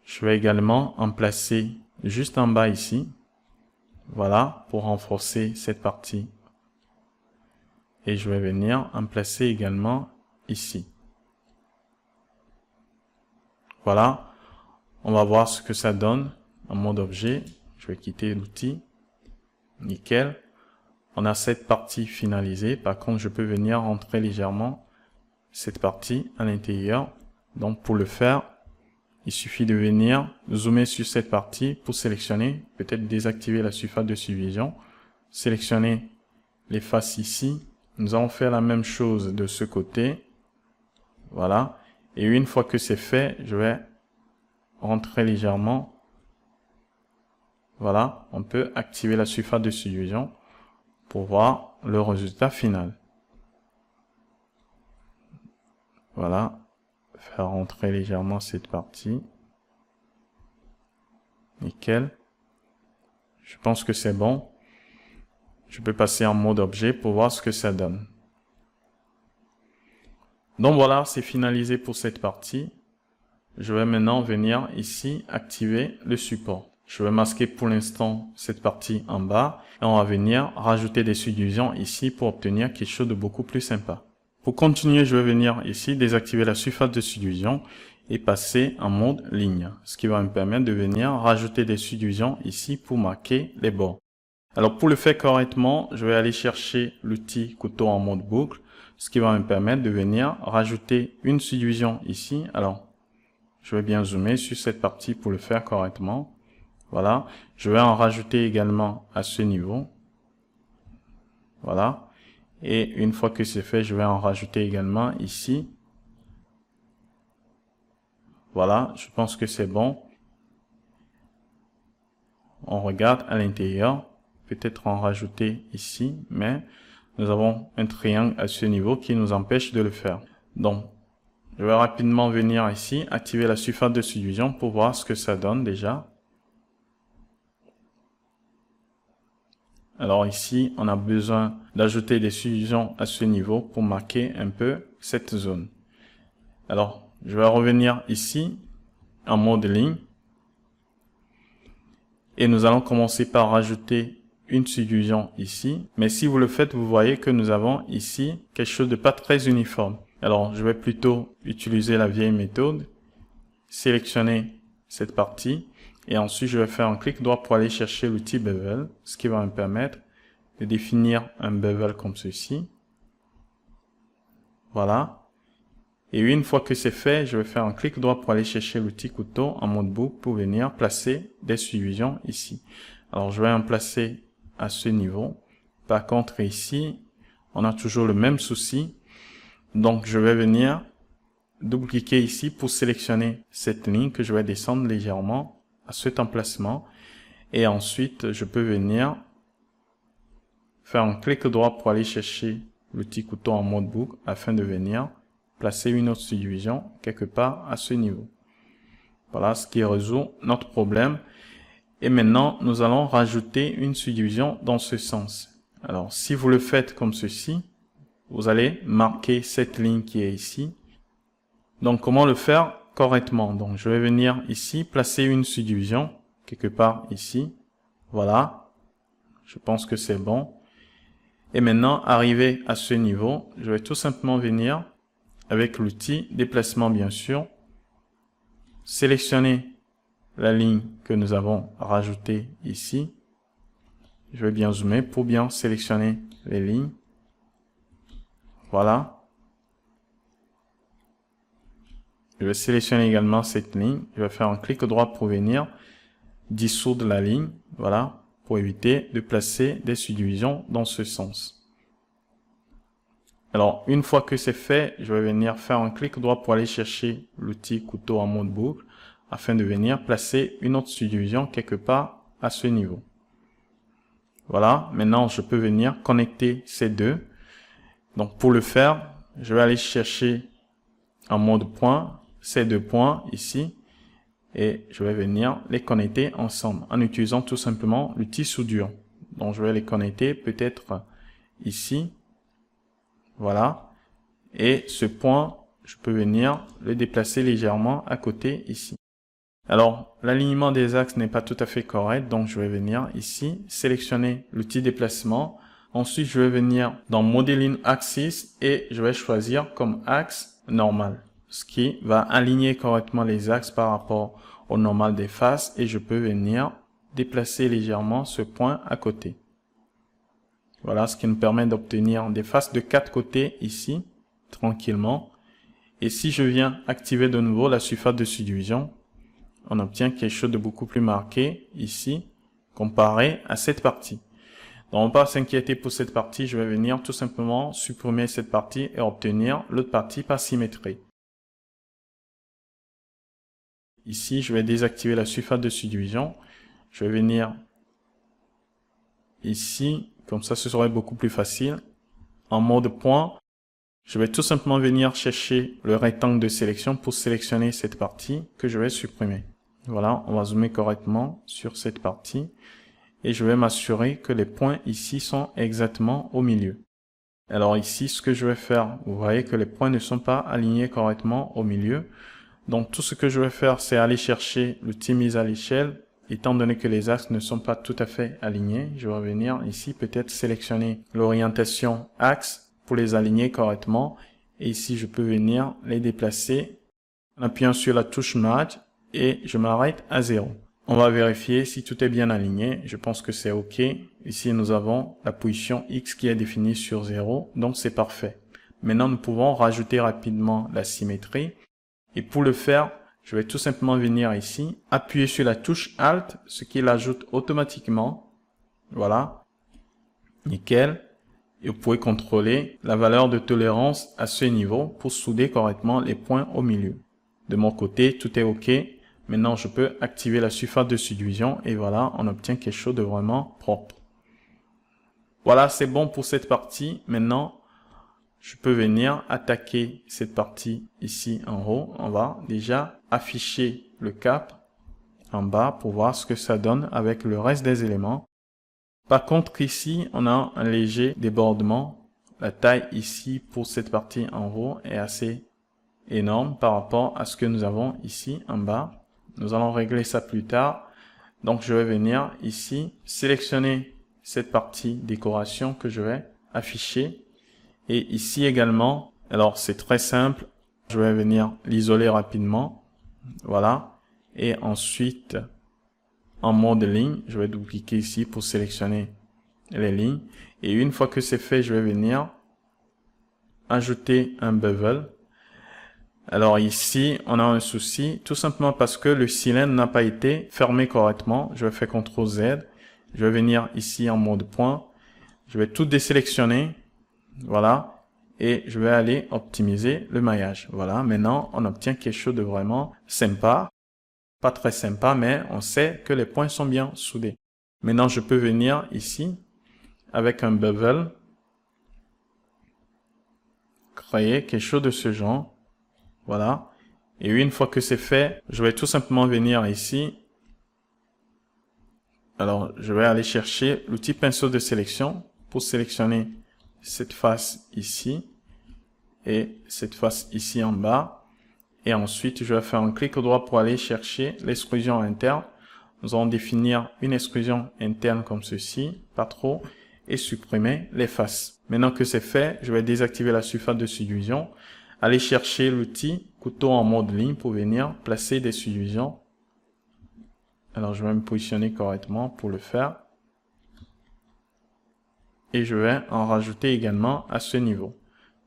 Je vais également en placer juste en bas ici. Voilà, pour renforcer cette partie. Et je vais venir en placer également ici. Voilà. On va voir ce que ça donne en mode objet. Je vais quitter l'outil. Nickel. On a cette partie finalisée. Par contre, je peux venir rentrer légèrement cette partie à l'intérieur. Donc, pour le faire, il suffit de venir zoomer sur cette partie pour sélectionner, peut-être désactiver la surface de subdivision. Sélectionner les faces ici. Nous allons faire la même chose de ce côté. Voilà. Et une fois que c'est fait, je vais rentrer légèrement. Voilà. On peut activer la surface de subdivision pour voir le résultat final. Voilà. Faire rentrer légèrement cette partie. Nickel. Je pense que c'est bon. Je peux passer en mode objet pour voir ce que ça donne. Donc voilà, c'est finalisé pour cette partie. Je vais maintenant venir ici activer le support. Je vais masquer pour l'instant cette partie en bas et on va venir rajouter des subdivisions ici pour obtenir quelque chose de beaucoup plus sympa. Pour continuer, je vais venir ici désactiver la surface de subdivision et passer en mode ligne, ce qui va me permettre de venir rajouter des subdivisions ici pour marquer les bords. Alors pour le faire correctement, je vais aller chercher l'outil couteau en mode boucle, ce qui va me permettre de venir rajouter une subdivision ici. Alors, je vais bien zoomer sur cette partie pour le faire correctement. Voilà, je vais en rajouter également à ce niveau. Voilà, et une fois que c'est fait, je vais en rajouter également ici. Voilà, je pense que c'est bon. On regarde à l'intérieur. Peut-être en rajouter ici, mais nous avons un triangle à ce niveau qui nous empêche de le faire. Donc, je vais rapidement venir ici, activer la surface de subdivision pour voir ce que ça donne déjà. Alors ici, on a besoin d'ajouter des subdivisions à ce niveau pour marquer un peu cette zone. Alors, je vais revenir ici en mode ligne. Et nous allons commencer par rajouter une subdivision ici. Mais si vous le faites, vous voyez que nous avons ici quelque chose de pas très uniforme. Alors, je vais plutôt utiliser la vieille méthode. Sélectionner cette partie. Et ensuite, je vais faire un clic droit pour aller chercher l'outil Bevel. Ce qui va me permettre de définir un bevel comme ceci. Voilà. Et une fois que c'est fait, je vais faire un clic droit pour aller chercher l'outil couteau en mode boucle pour venir placer des subdivisions ici. Alors, je vais en placer à ce niveau. Par contre, ici, on a toujours le même souci. Donc, je vais venir double-cliquer ici pour sélectionner cette ligne que je vais descendre légèrement à cet emplacement. Et ensuite, je peux venir faire un clic droit pour aller chercher l'outil couteau en mode boucle afin de venir placer une autre subdivision quelque part à ce niveau. Voilà ce qui résout notre problème. Et maintenant, nous allons rajouter une subdivision dans ce sens. Alors, si vous le faites comme ceci, vous allez marquer cette ligne qui est ici. Donc, comment le faire correctement? Donc, je vais venir ici, placer une subdivision quelque part ici. Voilà. Je pense que c'est bon. Et maintenant, arrivé à ce niveau, je vais tout simplement venir avec l'outil déplacement, bien sûr, sélectionner la ligne que nous avons rajoutée ici. Je vais bien zoomer pour bien sélectionner les lignes. Voilà. Je vais sélectionner également cette ligne. Je vais faire un clic droit pour venir dissoudre la ligne. Voilà. Pour éviter de placer des subdivisions dans ce sens. Alors, une fois que c'est fait, je vais venir faire un clic droit pour aller chercher l'outil couteau en mode boucle afin de venir placer une autre subdivision quelque part à ce niveau. Voilà, maintenant je peux venir connecter ces deux. Donc pour le faire, je vais aller chercher en mode point ces deux points ici et je vais venir les connecter ensemble en utilisant tout simplement l'outil soudure. Donc je vais les connecter peut-être ici. Voilà. Et ce point, je peux venir le déplacer légèrement à côté ici. Alors, l'alignement des axes n'est pas tout à fait correct, donc je vais venir ici, sélectionner l'outil déplacement. Ensuite, je vais venir dans Modeling Axis et je vais choisir comme axe normal, ce qui va aligner correctement les axes par rapport au normal des faces et je peux venir déplacer légèrement ce point à côté. Voilà, ce qui nous permet d'obtenir des faces de 4 côtés ici, tranquillement. Et si je viens activer de nouveau la surface de subdivision, on obtient quelque chose de beaucoup plus marqué ici, comparé à cette partie. Donc on ne va pas s'inquiéter pour cette partie, je vais venir tout simplement supprimer cette partie et obtenir l'autre partie par symétrie. Ici, je vais désactiver la surface de subdivision. Je vais venir ici, comme ça ce serait beaucoup plus facile. En mode point, je vais tout simplement venir chercher le rectangle de sélection pour sélectionner cette partie que je vais supprimer. Voilà, on va zoomer correctement sur cette partie et je vais m'assurer que les points ici sont exactement au milieu. Alors ici, ce que je vais faire, vous voyez que les points ne sont pas alignés correctement au milieu. Donc tout ce que je vais faire, c'est aller chercher l'outil mise à l'échelle. Étant donné que les axes ne sont pas tout à fait alignés, je vais venir ici peut-être sélectionner l'orientation axe pour les aligner correctement. Et ici, je peux venir les déplacer en appuyant sur la touche Match et je m'arrête à 0. On va vérifier si tout est bien aligné. Je pense que c'est OK. Ici, nous avons la position X qui est définie sur 0, donc c'est parfait. Maintenant, nous pouvons rajouter rapidement la symétrie. Et pour le faire, je vais tout simplement venir ici, appuyer sur la touche Alt, ce qui l'ajoute automatiquement. Voilà. Nickel. Et vous pouvez contrôler la valeur de tolérance à ce niveau pour souder correctement les points au milieu. De mon côté, tout est OK. Maintenant, je peux activer la surface de subdivision et voilà, on obtient quelque chose de vraiment propre. Voilà, c'est bon pour cette partie. Maintenant, je peux venir attaquer cette partie ici en haut. On va déjà afficher le cap en bas pour voir ce que ça donne avec le reste des éléments. Par contre, ici, on a un léger débordement. La taille ici pour cette partie en haut est assez énorme par rapport à ce que nous avons ici en bas. Nous allons régler ça plus tard. Donc, je vais venir ici, sélectionner cette partie décoration que je vais afficher. Et ici également, alors c'est très simple, je vais venir l'isoler rapidement. Voilà. Et ensuite, en mode ligne, je vais double-cliquer ici pour sélectionner les lignes. Et une fois que c'est fait, je vais venir ajouter un bevel. Alors ici, on a un souci, tout simplement parce que le cylindre n'a pas été fermé correctement. Je vais faire CTRL Z. Je vais venir ici en mode point. Je vais tout désélectionner. Voilà. Et je vais aller optimiser le maillage. Voilà. Maintenant, on obtient quelque chose de vraiment sympa. Pas très sympa, mais on sait que les points sont bien soudés. Maintenant, je peux venir ici avec un bevel. Créer quelque chose de ce genre. Voilà. Et une fois que c'est fait, je vais tout simplement venir ici. Alors, je vais aller chercher l'outil pinceau de sélection pour sélectionner cette face ici et cette face ici en bas. Et ensuite, je vais faire un clic droit pour aller chercher l'extrusion interne. Nous allons définir une extrusion interne comme ceci, pas trop, et supprimer les faces. Maintenant que c'est fait, je vais désactiver la surface de subdivision, aller chercher l'outil couteau en mode ligne pour venir placer des subdivisions. Alors, je vais me positionner correctement pour le faire. Et je vais en rajouter également à ce niveau.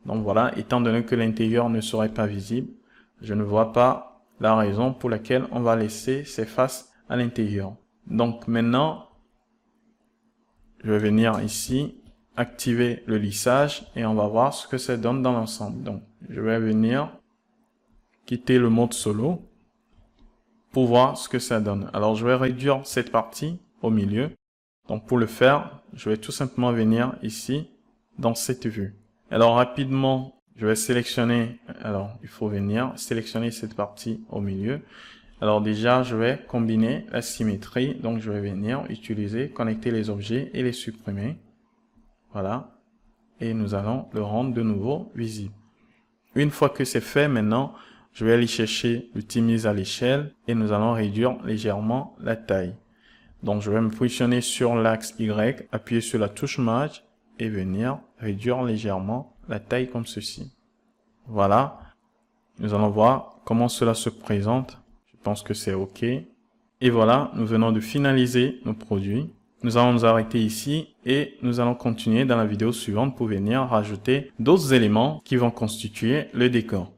Donc voilà, étant donné que l'intérieur ne serait pas visible, je ne vois pas la raison pour laquelle on va laisser ces faces à l'intérieur. Donc maintenant, je vais venir ici, activer le lissage et on va voir ce que ça donne dans l'ensemble. Donc, je vais venir quitter le mode solo pour voir ce que ça donne. Alors, je vais réduire cette partie au milieu. Donc, pour le faire, je vais tout simplement venir ici dans cette vue. Alors, rapidement, je vais sélectionner, alors il faut venir sélectionner cette partie au milieu. Alors déjà, je vais combiner la symétrie. Donc, je vais venir utiliser, connecter les objets et les supprimer. Voilà. Et nous allons le rendre de nouveau visible. Une fois que c'est fait, maintenant, je vais aller chercher l'outil mise à l'échelle et nous allons réduire légèrement la taille. Donc, je vais me positionner sur l'axe Y, appuyer sur la touche Merge et venir réduire légèrement la taille comme ceci. Voilà. Nous allons voir comment cela se présente. Je pense que c'est OK. Et voilà, nous venons de finaliser nos produits. Nous allons nous arrêter ici et nous allons continuer dans la vidéo suivante pour venir rajouter d'autres éléments qui vont constituer le décor.